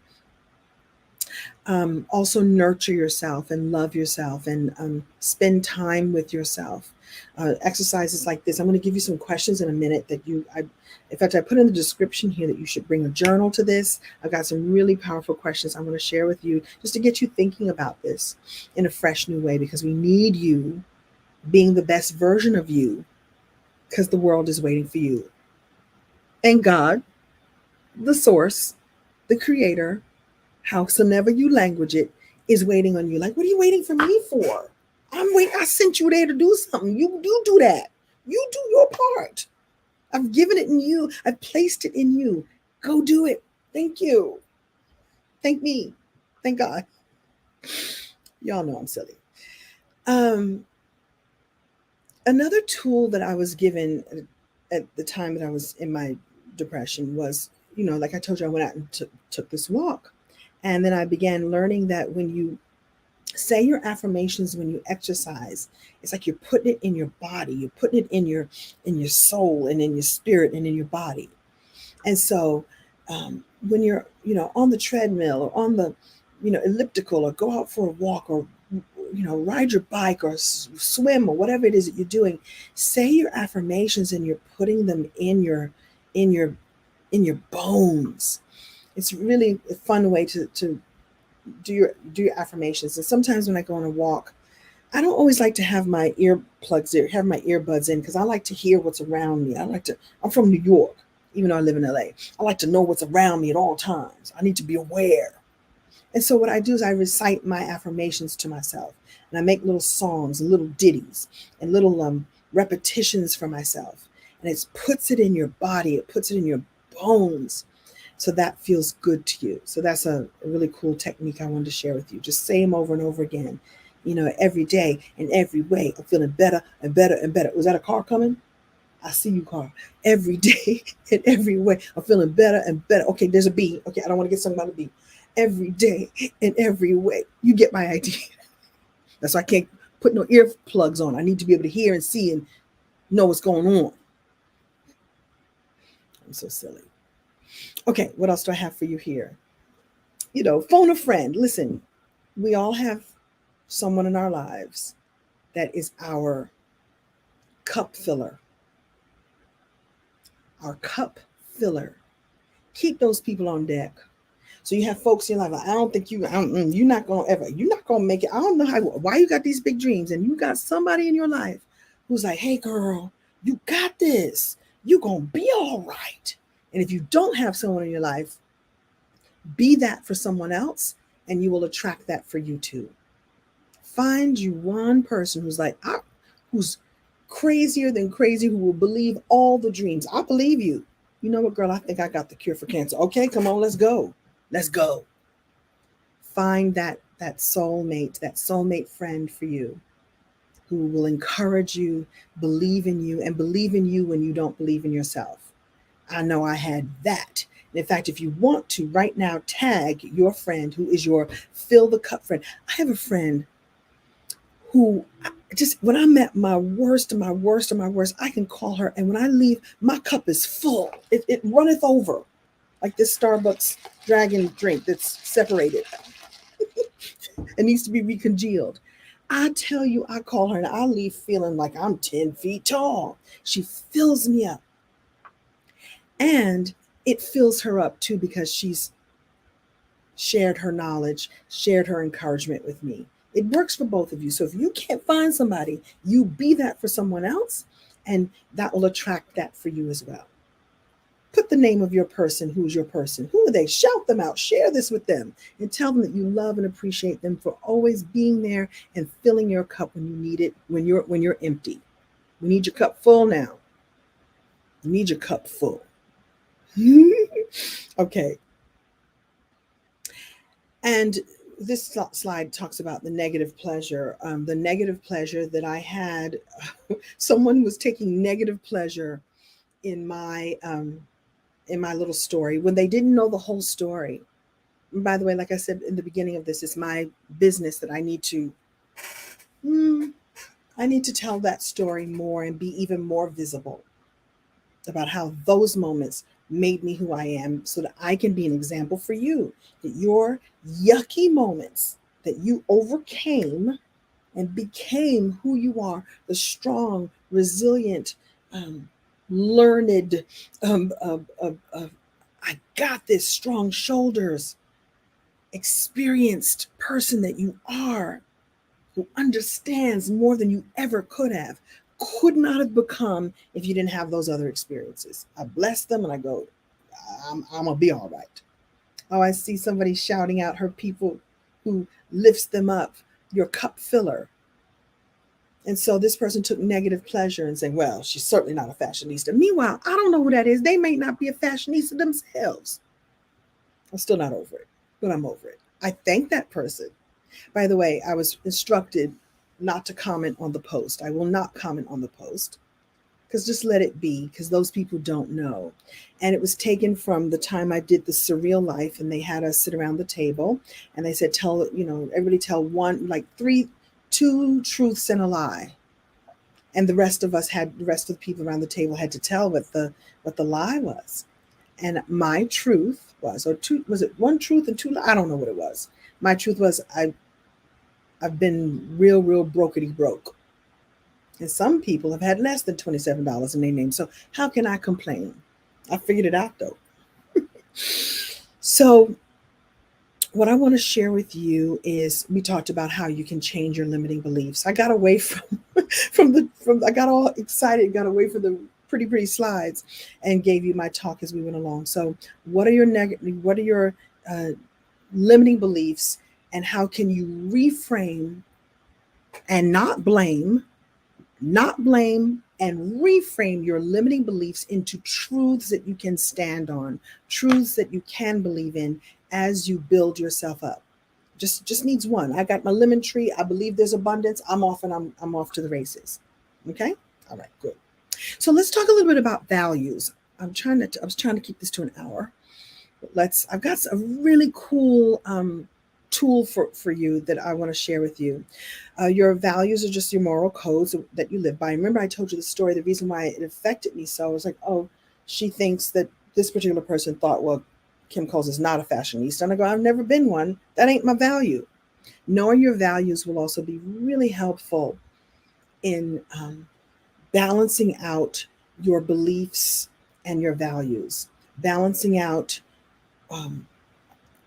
Also nurture yourself and love yourself, and spend time with yourself. Exercises like this. I'm going to give you some questions in a minute that in fact, I put in the description here that you should bring a journal to this. I've got some really powerful questions I want to share with you just to get you thinking about this in a fresh new way, because we need you being the best version of you because the world is waiting for you. And God, the source, the creator, howsoever you language it, is waiting on you. Like, what are you waiting for me for? I sent you there to do something. You do that. You do your part. I've given it in you. I've placed it in you. Go do it. Thank you. Thank me. Thank God. Y'all know I'm silly. Um, Another tool that I was given at the time that I was in my depression was, like I told you, I went out and took this walk. And then I began learning that when you say your affirmations, when you exercise, it's like you're putting it in your body, you're putting it in your soul and in your spirit and in your body. And so when you're, on the treadmill or on the, elliptical, or go out for a walk, or ride your bike or swim, or whatever it is that you're doing, say your affirmations, and you're putting them in your in your bones. It's really a fun way to do your affirmations. And sometimes when I go on a walk, I don't always like to have my have my earbuds in, because I like to hear what's around me. I'm from New York, even though I live in LA. I like to know what's around me at all times. I need to be aware. And so what I do is I recite my affirmations to myself, and I make little songs and little ditties and little repetitions for myself. And it puts it in your body. It puts it in your bones. So that feels good to you. So that's a really cool technique I wanted to share with you. Just say them over and over again, every day, in every way. I'm feeling better and better and better. Was that a car coming? I see you, car. Every day, in every way. I'm feeling better and better. Okay, there's a B. Okay, I don't want to get something about a B. Every day, in every way. You get my idea. That's why I can't put no earplugs on. I need to be able to hear and see and know what's going on. I'm so silly. Okay, what else do I have for you here? Phone a friend. Listen, we all have someone in our lives that is our cup filler. Our cup filler. Keep those people on deck. So you have folks in your life, you're not gonna make it. I don't know why you got these big dreams, and you got somebody in your life who's like, hey girl, you got this. You're gonna be all right. And if you don't have someone in your life, be that for someone else, and you will attract that for you too. Find you one person who's like, who's crazier than crazy, who will believe all the dreams. I believe you. You know what, girl? I think I got the cure for cancer. Okay, come on, let's go. Let's go. Find that soulmate friend for you, who will encourage you, believe in you, and believe in you when you don't believe in yourself. I know I had that. In fact, if you want to right now, tag your friend who is your fill the cup friend. I have a friend who just, when I'm at my worst and my worst and my worst, I can call her. And when I leave, my cup is full. It runneth over, like this Starbucks dragon drink that's separated. It needs to be recongealed. I tell you, I call her and I leave feeling like I'm 10 feet tall. She fills me up. And it fills her up too, because she's shared her knowledge, shared her encouragement with me. It works for both of you. So if you can't find somebody, you be that for someone else, and that will attract that for you as well. Put the name of your person. Who's your person? Who are they? Shout them out. Share this with them and tell them that you love and appreciate them for always being there and filling your cup when you need it, when you're empty. We need your cup full now. You need your cup full. Okay. And this slide talks about the negative pleasure. The negative pleasure that I had, someone was taking negative pleasure in my little story when they didn't know the whole story. And by the way, like I said in the beginning of this, it's my business that I need to tell that story more and be even more visible about how those moments made me who I am, so that I can be an example for you, that your yucky moments that you overcame and became who you are, the strong, resilient, learned, I got this, strong shoulders, experienced person that you are, who understands more than you ever could have, could not have become if you didn't have those other experiences. I bless them and I go, I'm gonna be all right. Oh, I see somebody shouting out her people who lifts them up, your cup filler. And so this person took negative pleasure in saying, well, she's certainly not a fashionista. Meanwhile, I don't know who that is. They may not be a fashionista themselves. I'm still not over it, but I'm over it. I thank that person. By the way, I was instructed not to comment on the post. I will not comment on the post because just let it be, because those people don't know. And it was taken from the time I did the Surreal Life, and they had us sit around the table and they said, everybody tell one, like two truths and a lie. And the rest of the people around the table had to tell what the lie was. And my truth was, was it one truth and two lies? I don't know what it was. My truth was I've been real brokety broke. And some people have had less than $27 in their name. So how can I complain? I figured it out though. So what I want to share with you is, we talked about how you can change your limiting beliefs. I got away from I got all excited, got away from the pretty slides and gave you my talk as we went along. So what are your limiting beliefs, and how can you reframe and not blame and reframe your limiting beliefs into truths that you can stand on, truths that you can believe in as you build yourself up. Just needs one. I got my lemon tree. I believe there's abundance. I'm off to the races. Okay? All right, good. So let's talk a little bit about values. I was trying to keep this to an hour. But I've got a really cool tool for you that I want to share with you. Your values are just your moral codes that you live by. Remember, I told you the story. The reason why it affected me so, I was like, oh, she thinks that this particular person thought, well, Kim Coles is not a fashionista. And I go, I've never been one. That ain't my value. Knowing your values will also be really helpful in balancing out your beliefs and your values, balancing out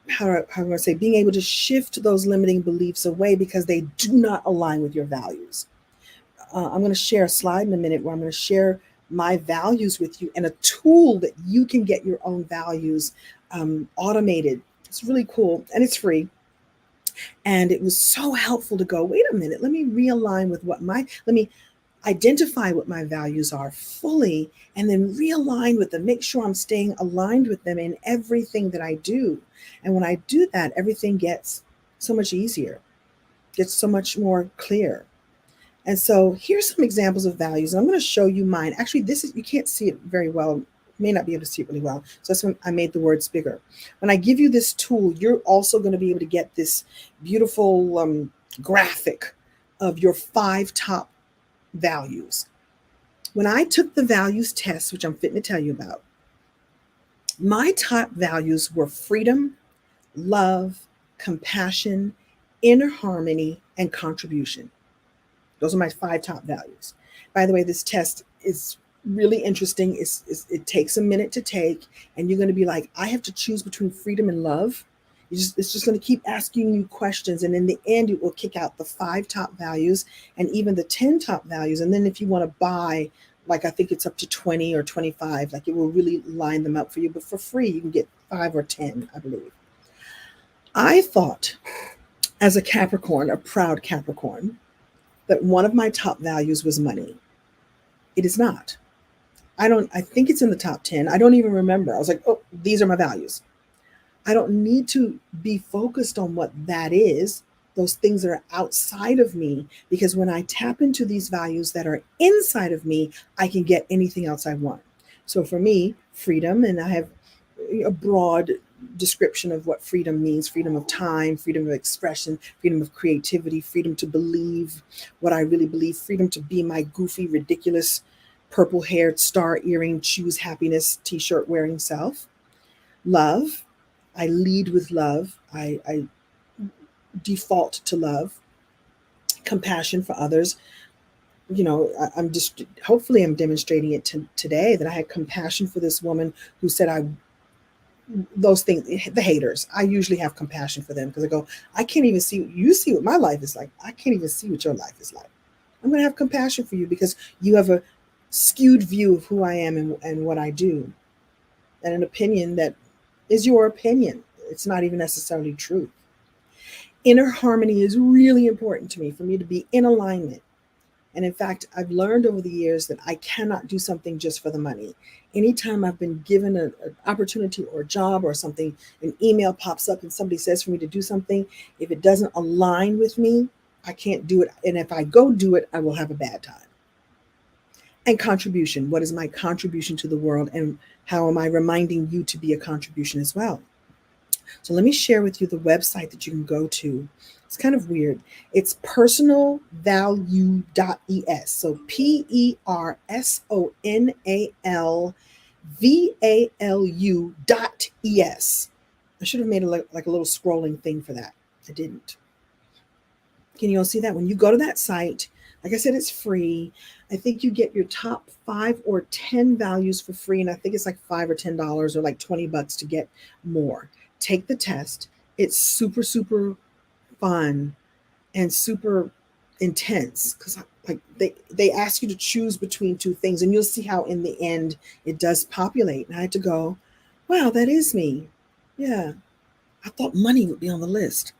how do I say, being able to shift those limiting beliefs away because they do not align with your values. I'm going to share a slide in a minute where I'm going to share my values with you and a tool that you can get your own values automated. It's really cool and it's free. And it was so helpful to go, wait a minute, let me realign with let me identify what my values are fully, and then realign with them, make sure I'm staying aligned with them in everything that I do. And when I do that, everything gets so much easier, gets so much more clear. And so here's some examples of values. I'm going to show you mine. Actually, you can't see it very well. May not be able to see it really well. So that's when I made the words bigger. When I give you this tool, you're also going to be able to get this beautiful graphic of your 5 top values. When I took the values test, which I'm fitting to tell you about, my top values were freedom, love, compassion, inner harmony, and contribution. Those are my 5 top values. By the way, this test is really interesting. It takes a minute to take, and you're going to be like, I have to choose between freedom and love. It's just going to keep asking you questions, and in the end, it will kick out the 5 top values and even the 10 top values. And then if you want to buy, like I think it's up to 20 or 25, like it will really line them up for you. But for free, you can get 5 or 10, I believe. I thought, as a Capricorn, a proud Capricorn, that one of my top values was money. It is not. I think it's in the top 10. I don't even remember. I was like, oh, these are my values. I don't need to be focused on what that is, those things that are outside of me, because when I tap into these values that are inside of me, I can get anything else I want. So for me, freedom, and I have a broad description of what freedom means: freedom of time, freedom of expression, freedom of creativity, freedom to believe what I really believe, freedom to be my goofy, ridiculous, purple-haired, star earring, choose happiness t-shirt wearing self. Love, I lead with love. I default to love. Compassion for others. I'm just, hopefully I'm demonstrating it today, that I had compassion for this woman who said those things, the haters. I usually have compassion for them because I go, I can't even see, you see what my life is like. I can't even see what your life is like. I'm going to have compassion for you because you have a skewed view of who I am and what I do, and an opinion that is your opinion. It's not even necessarily truth. Inner harmony is really important to me, for me to be in alignment. And in fact, I've learned over the years that I cannot do something just for the money. Anytime I've been given an opportunity or a job or something, an email pops up and somebody says for me to do something, if it doesn't align with me, I can't do it. And if I go do it, I will have a bad time. And contribution. What is my contribution to the world? And how am I reminding you to be a contribution as well? So let me share with you the website that you can go to. It's kind of weird. It's personalvalue.es. So personalvalue.es. I should have made like a little scrolling thing for that. I didn't. Can you all see that? When you go to that site, like I said, it's free. I think you get your top 5 or 10 values for free. And I think it's like $5 or $10 or like $20 to get more. Take the test. It's super, super fun and super intense because like they ask you to choose between two things, and you'll see how in the end it does populate. And I had to go, wow, that is me. Yeah. I thought money would be on the list.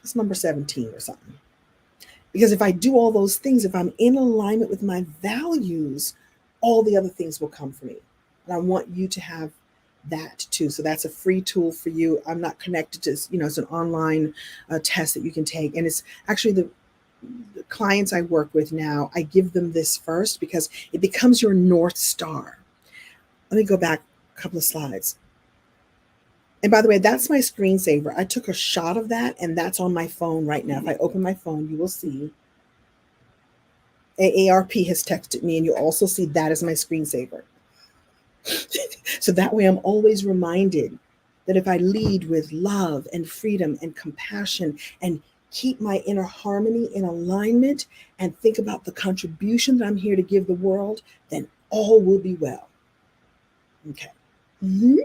It's number 17 or something. Because if I do all those things, if I'm in alignment with my values, all the other things will come for me. And I want you to have that too. So that's a free tool for you. I'm not connected to, it's an online test that you can take. And it's actually the clients I work with now, I give them this first because it becomes your North Star. Let me go back a couple of slides. And by the way, that's my screensaver. I took a shot of that, and that's on my phone right now. If I open my phone, you will see AARP has texted me, and you'll also see that as my screensaver. So that way I'm always reminded that if I lead with love and freedom and compassion and keep my inner harmony in alignment and think about the contribution that I'm here to give the world, then all will be well. Okay. Mm-hmm.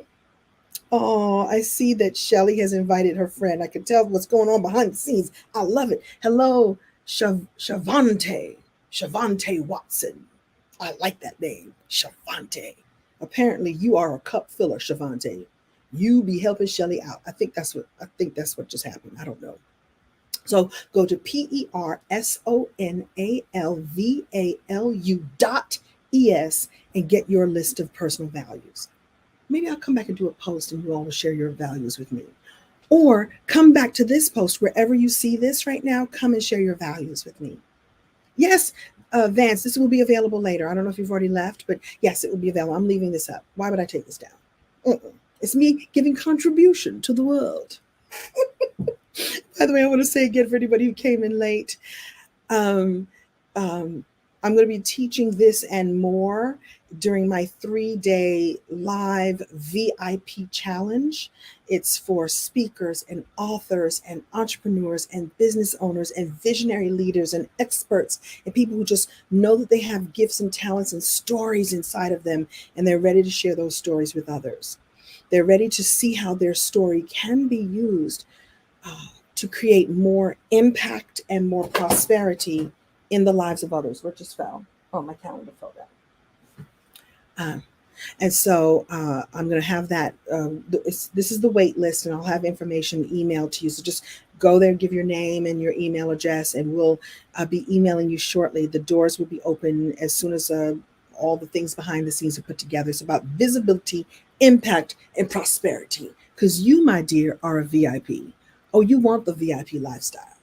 Oh, I see that Shelly has invited her friend. I can tell what's going on behind the scenes. I love it. Hello, Shavante Watson. I like that name, Shavante. Apparently, you are a cup filler, Shavante. You be helping Shelly out. I think that's what just happened. I don't know. So go to personalvalue.es and get your list of personal values. Maybe I'll come back and do a post and you all will share your values with me. Or come back to this post wherever you see this right now. Come and share your values with me. Yes, Vance, this will be available later. I don't know if you've already left, but yes, it will be available. I'm leaving this up. Why would I take this down? It's me giving contribution to the world. By the way, I want to say again for anybody who came in late, I'm going to be teaching this and more during my 3-day live VIP challenge. It's for speakers and authors and entrepreneurs and business owners and visionary leaders and experts and people who just know that they have gifts and talents and stories inside of them, and they're ready to share those stories with others. They're ready to see how their story can be used to create more impact and more prosperity in the lives of others. What just fell? Oh, my calendar fell down. And so I'm going to have that. This is the wait list, and I'll have information emailed to you. So just go there, give your name and your email address, and we'll be emailing you shortly. The doors will be open as soon as all the things behind the scenes are put together. It's about visibility, impact, and prosperity. Because you, my dear, are a VIP. Oh, you want the VIP lifestyle.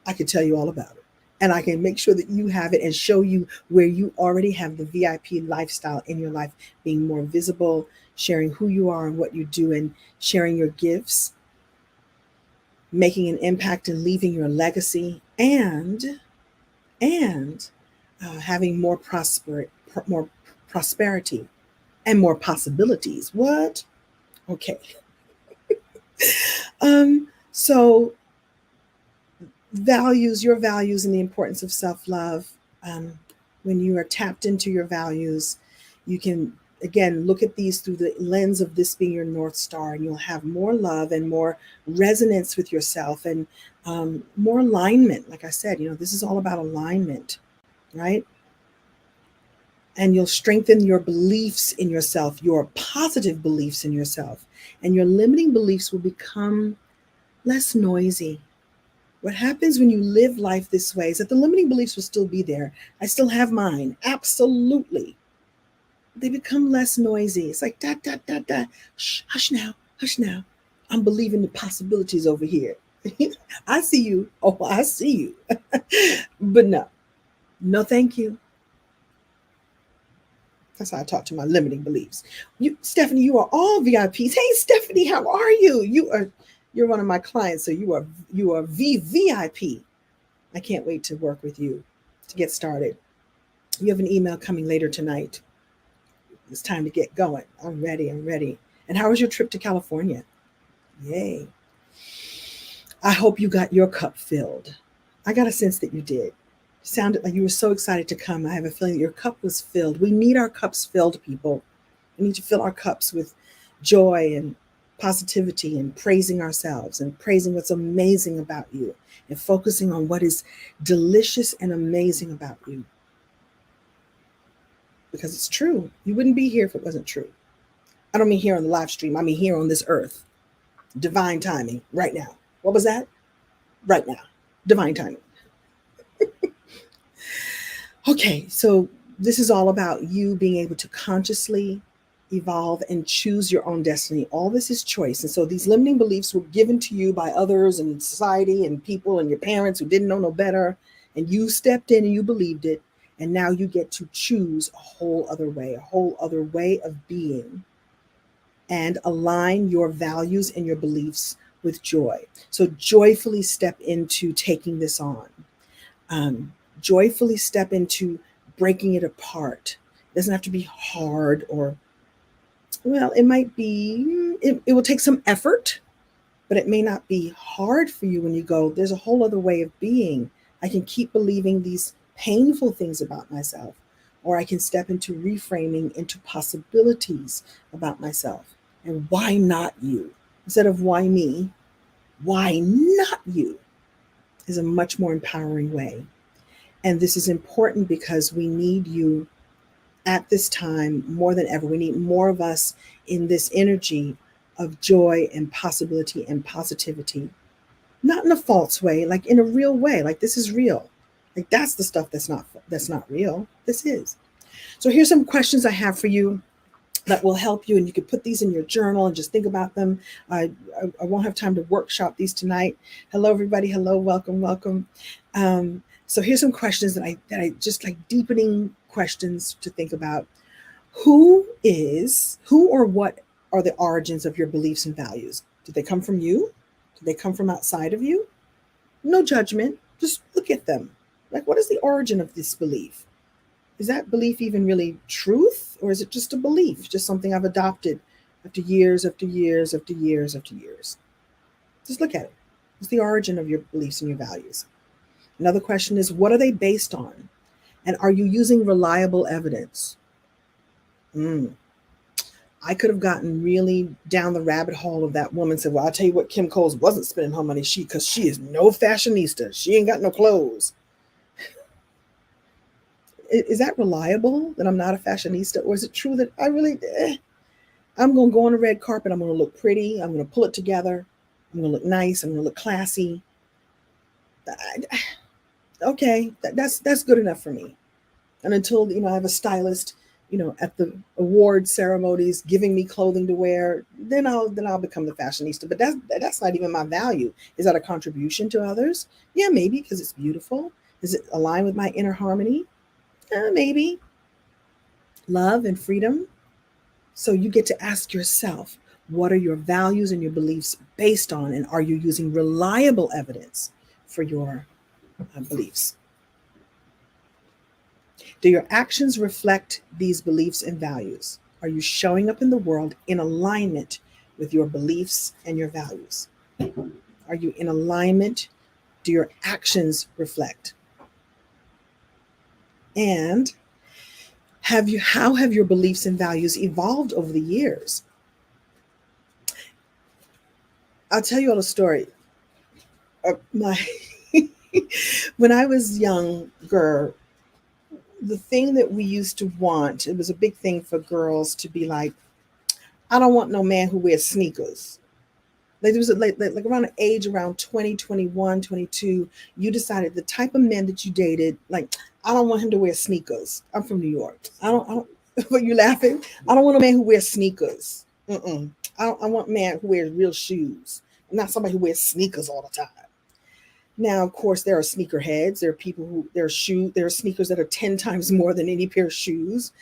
I can tell you all about it. And I can make sure that you have it and show you where you already have the VIP lifestyle in your life, being more visible, sharing who you are and what you do, and sharing your gifts, making an impact and leaving your legacy, and having more prosperity and more possibilities. What? Okay. So your values and the importance of self-love. When you are tapped into your values, you can, again, look at these through the lens of this being your North Star, and you'll have more love and more resonance with yourself and more alignment. Like I said, this is all about alignment. right? And you'll strengthen your beliefs in yourself, your positive beliefs in yourself, and your limiting beliefs will become less noisy. What happens when you live life this way is that the limiting beliefs will still be there. I still have mine, absolutely. They become less noisy. It's like, da, da, da, da. Shh, hush now, hush now. I'm believing the possibilities over here. I see you. Oh, I see you. But no, no, thank you. That's how I talk to my limiting beliefs. You, Stephanie, you are all VIPs. Hey, Stephanie, how are you? You're one of my clients, so you are VVIP. I can't wait to work with you to get started. You have an email coming later tonight. It's time to get going. I'm ready. I'm ready. And how was your trip to California? Yay. I hope you got your cup filled. I got a sense that you did. Sounded like you were so excited to come. I have a feeling that your cup was filled. We need our cups filled, people. We need to fill our cups with joy and positivity and praising ourselves and praising what's amazing about you and focusing on what is delicious and amazing about you. Because it's true. You wouldn't be here if it wasn't true. I don't mean here on the live stream. I mean here on this earth. Divine timing right now. What was that? Right now. Divine timing. Okay, so this is all about you being able to consciously evolve and choose your own destiny. All this is choice. And so these limiting beliefs were given to you by others and society and people and your parents who didn't know no better. And you stepped in and you believed it. And now you get to choose a whole other way of being and align your values and your beliefs with joy. So joyfully step into taking this on. Joyfully step into breaking it apart. It doesn't have to be hard or, well, it might be, it will take some effort, but it may not be hard for you when you go, there's a whole other way of being. I can keep believing these painful things about myself, or I can step into reframing into possibilities about myself. And why not you? Instead of why me, why not you is a much more empowering way. And this is important because we need you at this time more than ever. We need more of us in this energy of joy and possibility and positivity. Not in a false way, like in a real way, like this is real. Like that's the stuff that's not real. This is. So here's some questions I have for you that will help you, and you can put these in your journal and just think about them. I won't have time to workshop these tonight. Hello, everybody. Hello, welcome, welcome. So here's some questions that I just like, deepening questions to think about. Who or what are the origins of your beliefs and values? Did they come from you? Did they come from outside of you? No judgment. Just look at them. Like, what is the origin of this belief? Is that belief even really truth, or is it just a belief, just something I've adopted after years, after years, after years, after years? Just look at it. What's the origin of your beliefs and your values? Another question is, what are they based on? And are you using reliable evidence? I could have gotten really down the rabbit hole of that woman said, well, I'll tell you what, Kim Coles wasn't spending her money, because she is no fashionista. She ain't got no clothes. Is that reliable, that I'm not a fashionista? Or is it true that I'm going to go on a red carpet, I'm going to look pretty, I'm going to pull it together, I'm going to look nice, I'm going to look classy. Okay, that's good enough for me. And until, I have a stylist, at the award ceremonies giving me clothing to wear, then I'll become the fashionista. But that's not even my value. Is that a contribution to others? Yeah, maybe, because it's beautiful. Does it align with my inner harmony? Maybe. Love and freedom. So you get to ask yourself, what are your values and your beliefs based on? And are you using reliable evidence for your beliefs? Do your actions reflect these beliefs and values? Are you showing up in the world in alignment with your beliefs and your values? Are you in alignment? Do your actions reflect? And how have your beliefs and values evolved over the years? I'll tell you all a story. When I was younger, the thing that we used to want, it was a big thing for girls to be like, I don't want no man who wears sneakers. Like there was like around the age around 20, 21, 22, you decided the type of men that you dated, like, I don't want him to wear sneakers. I'm from New York. I don't, but you laughing? I don't want a man who wears sneakers. Mm-mm. I want a man who wears real shoes, not somebody who wears sneakers all the time. Now, of course, there are sneakerheads. There are people who, there are sneakers that are 10 times more than any pair of shoes.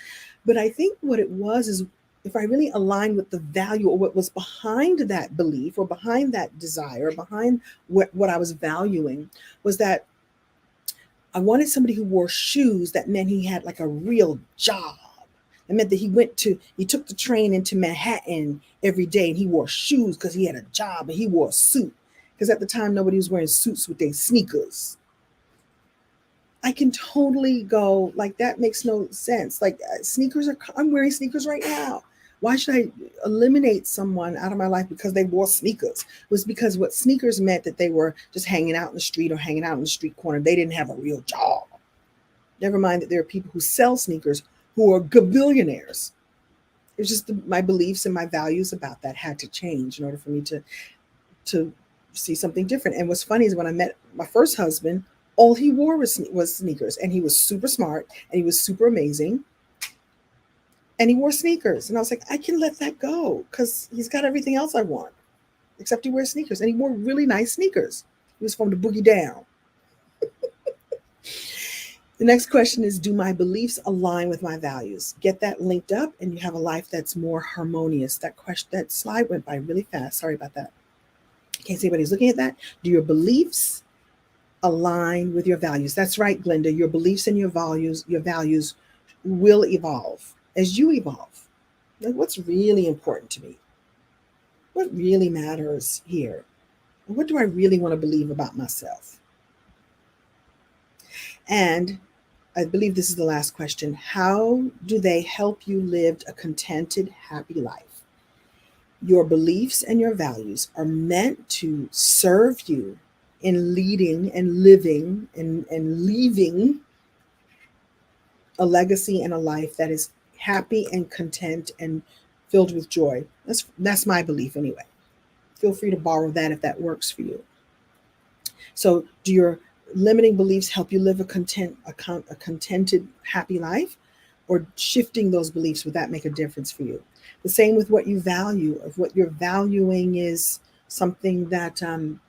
But I think what it was is, if I really align with the value or what was behind that belief or behind that desire, behind what I was valuing, was that I wanted somebody who wore shoes that meant he had like a real job. It meant that he took the train into Manhattan every day and he wore shoes because he had a job, and he wore a suit. Because at the time, nobody was wearing suits with their sneakers. I can totally go, like, that makes no sense. Like, I'm wearing sneakers right now. Why should I eliminate someone out of my life because they wore sneakers? It was because what sneakers meant that they were just hanging out in the street or hanging out in the street corner. They didn't have a real job. Never mind that there are people who sell sneakers who are gabillionaires. It's just my beliefs and my values about that had to change in order for me to see something different. And what's funny is when I met my first husband, all he wore was sneakers, and he was super smart and he was super amazing, and he wore sneakers. And I was like, I can let that go because he's got everything else I want, except he wears sneakers, and he wore really nice sneakers. He was from the boogie down. The next question is, do my beliefs align with my values? Get that linked up and you have a life that's more harmonious. That slide went by really fast. Sorry about that. Can't see anybody's looking at that. Do your beliefs align with your values? That's right, Glenda. Your beliefs and your values will evolve as you evolve. Like, what's really important to me? What really matters here? What do I really want to believe about myself? And I believe this is the last question. How do they help you live a contented, happy life? Your beliefs and your values are meant to serve you in leading and living and leaving a legacy and a life that is happy and content and filled with joy. That's my belief anyway. Feel free to borrow that if that works for you. So, do your limiting beliefs help you live a contented, happy life, or shifting those beliefs, would that make a difference for you? The same with what you value. If what you're valuing is something that I'm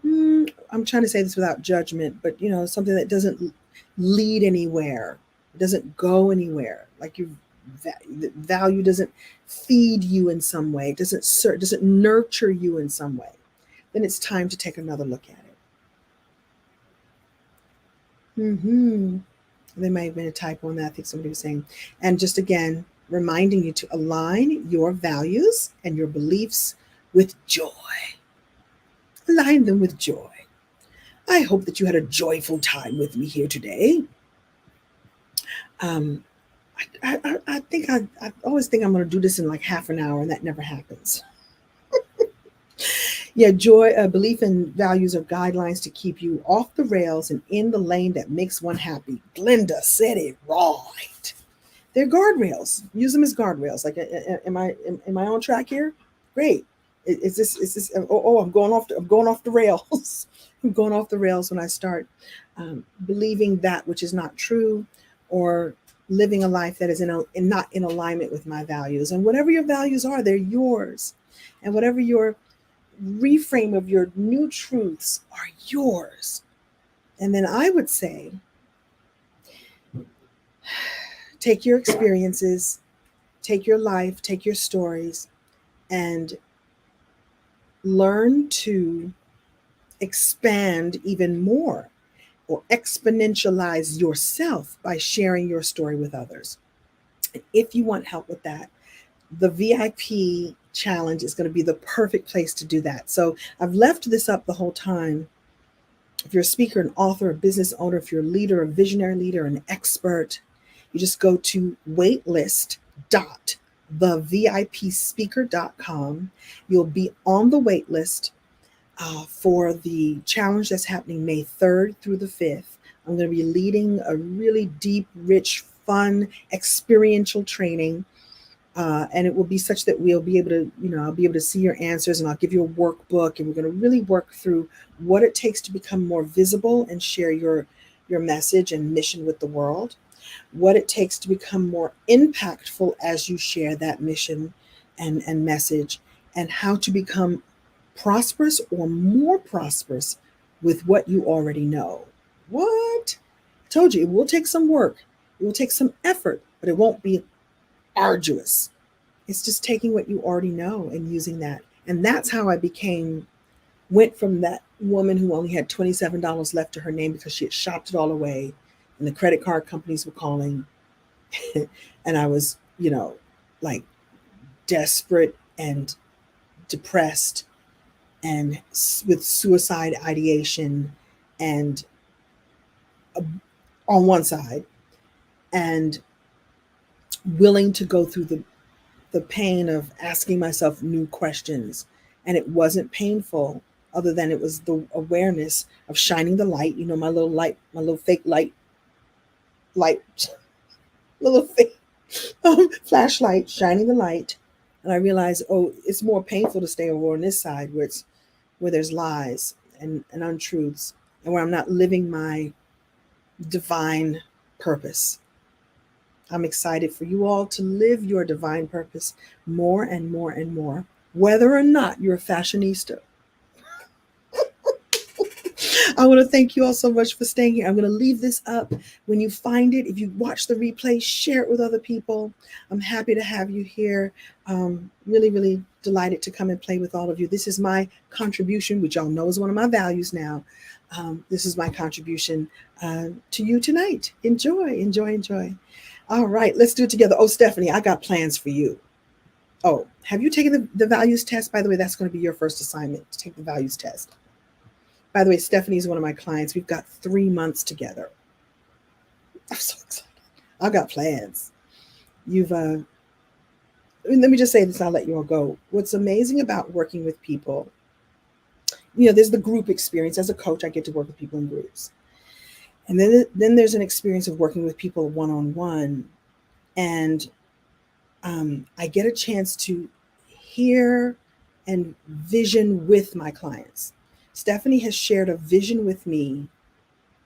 trying to say this without judgment, but something that doesn't lead anywhere, it doesn't go anywhere. Like the value doesn't feed you in some way, it doesn't nurture you in some way, then it's time to take another look at it. There might have been a typo on that. I think somebody was saying, and just again, reminding you to align your values and your beliefs with joy. Align them with joy. I hope that you had a joyful time with me here today. I think I always think I'm going to do this in like half an hour, and that never happens. Yeah, joy, belief, and values are guidelines to keep you off the rails and in the lane that makes one happy. Glenda said it right. They're guardrails. Use them as guardrails. Like, am I on track here? Great. Is this? Oh, I'm going off the rails. I'm going off the rails when I start believing that which is not true, or living a life that is not in alignment with my values. And whatever your values are, they're yours. And whatever your reframe of your new truths are yours. And then I would say, take your experiences, take your life, take your stories, and learn to expand even more, or exponentialize yourself by sharing your story with others. And if you want help with that, the VIP challenge is going to be the perfect place to do that. So I've left this up the whole time. If you're a speaker, an author, a business owner, if you're a leader, a visionary leader, an expert, you just go to waitlist.thevipspeaker.com. You'll be on the waitlist for the challenge that's happening May 3rd through the 5th. I'm going to be leading a really deep, rich, fun, experiential training. And it will be such that we'll be able to, I'll be able to see your answers, and I'll give you a workbook, and we're going to really work through what it takes to become more visible and share your message and mission with the world, what it takes to become more impactful as you share that mission and message, and how to become prosperous or more prosperous with what you already know. What? I told you, it will take some work, it will take some effort, but it won't be arduous. It's just taking what you already know and using that. And that's how I went from that woman who only had $27 left to her name because she had shopped it all away and the credit card companies were calling. And I was, like desperate and depressed and with suicide ideation and on one side, and willing to go through the pain of asking myself new questions. And it wasn't painful, other than it was the awareness of shining the light, my little light, my little fake light, little fake flashlight, shining the light. And I realized, oh, it's more painful to stay over on this side where there's lies and untruths, and where I'm not living my divine purpose. I'm excited for you all to live your divine purpose more and more and more, whether or not you're a fashionista. I want to thank you all so much for staying here. I'm going to leave this up. When you find it, if you watch the replay, share it with other people. I'm happy to have you here. Really, really delighted to come and play with all of you. This is my contribution, which y'all know is one of my values now. This is my contribution to you tonight. Enjoy, enjoy, enjoy. All right, let's do it together. Oh, Stephanie, I got plans for you. Oh, have you taken the values test? By the way, that's going to be your first assignment, to take the values test. By the way, Stephanie is one of my clients. We've got 3 months together. I'm so excited. I've got plans. Let me just say this, I'll let you all go. What's amazing about working with people, there's the group experience. As a coach, I get to work with people in groups. And then there's an experience of working with people one-on-one. And I get a chance to hear and vision with my clients. Stephanie has shared a vision with me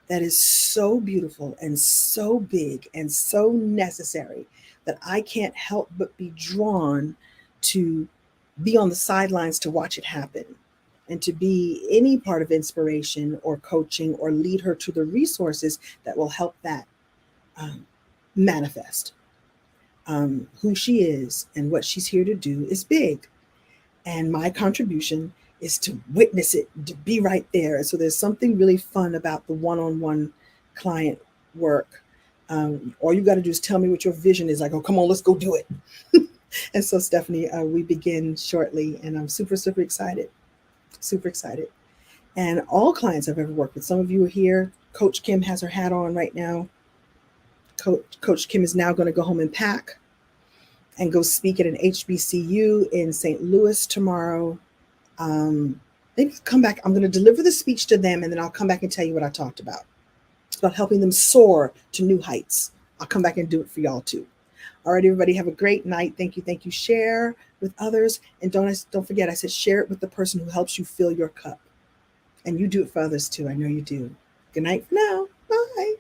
that is so beautiful and so big and so necessary that I can't help but be drawn to be on the sidelines to watch it happen, and to be any part of inspiration or coaching or lead her to the resources that will help that manifest. Who she is and what she's here to do is big. And my contribution is to witness it, to be right there. And so there's something really fun about the one-on-one client work. All you got to do is tell me what your vision is. Like, oh, come on, let's go do it. And so, Stephanie, we begin shortly, and I'm super, super excited. Super excited. And all clients I've ever worked with, some of you are here. Coach Kim has her hat on right now. Coach Kim is now going to go home and pack and go speak at an HBCU in St. Louis tomorrow. Maybe come back. I'm going to deliver the speech to them, and then I'll come back and tell you what I talked about. It's about helping them soar to new heights. I'll come back and do it for y'all too. All right, everybody, have a great night. Thank you. Thank you. Share with others. And don't forget, I said share it with the person who helps you fill your cup. And you do it for others too. I know you do. Good night for now. Bye.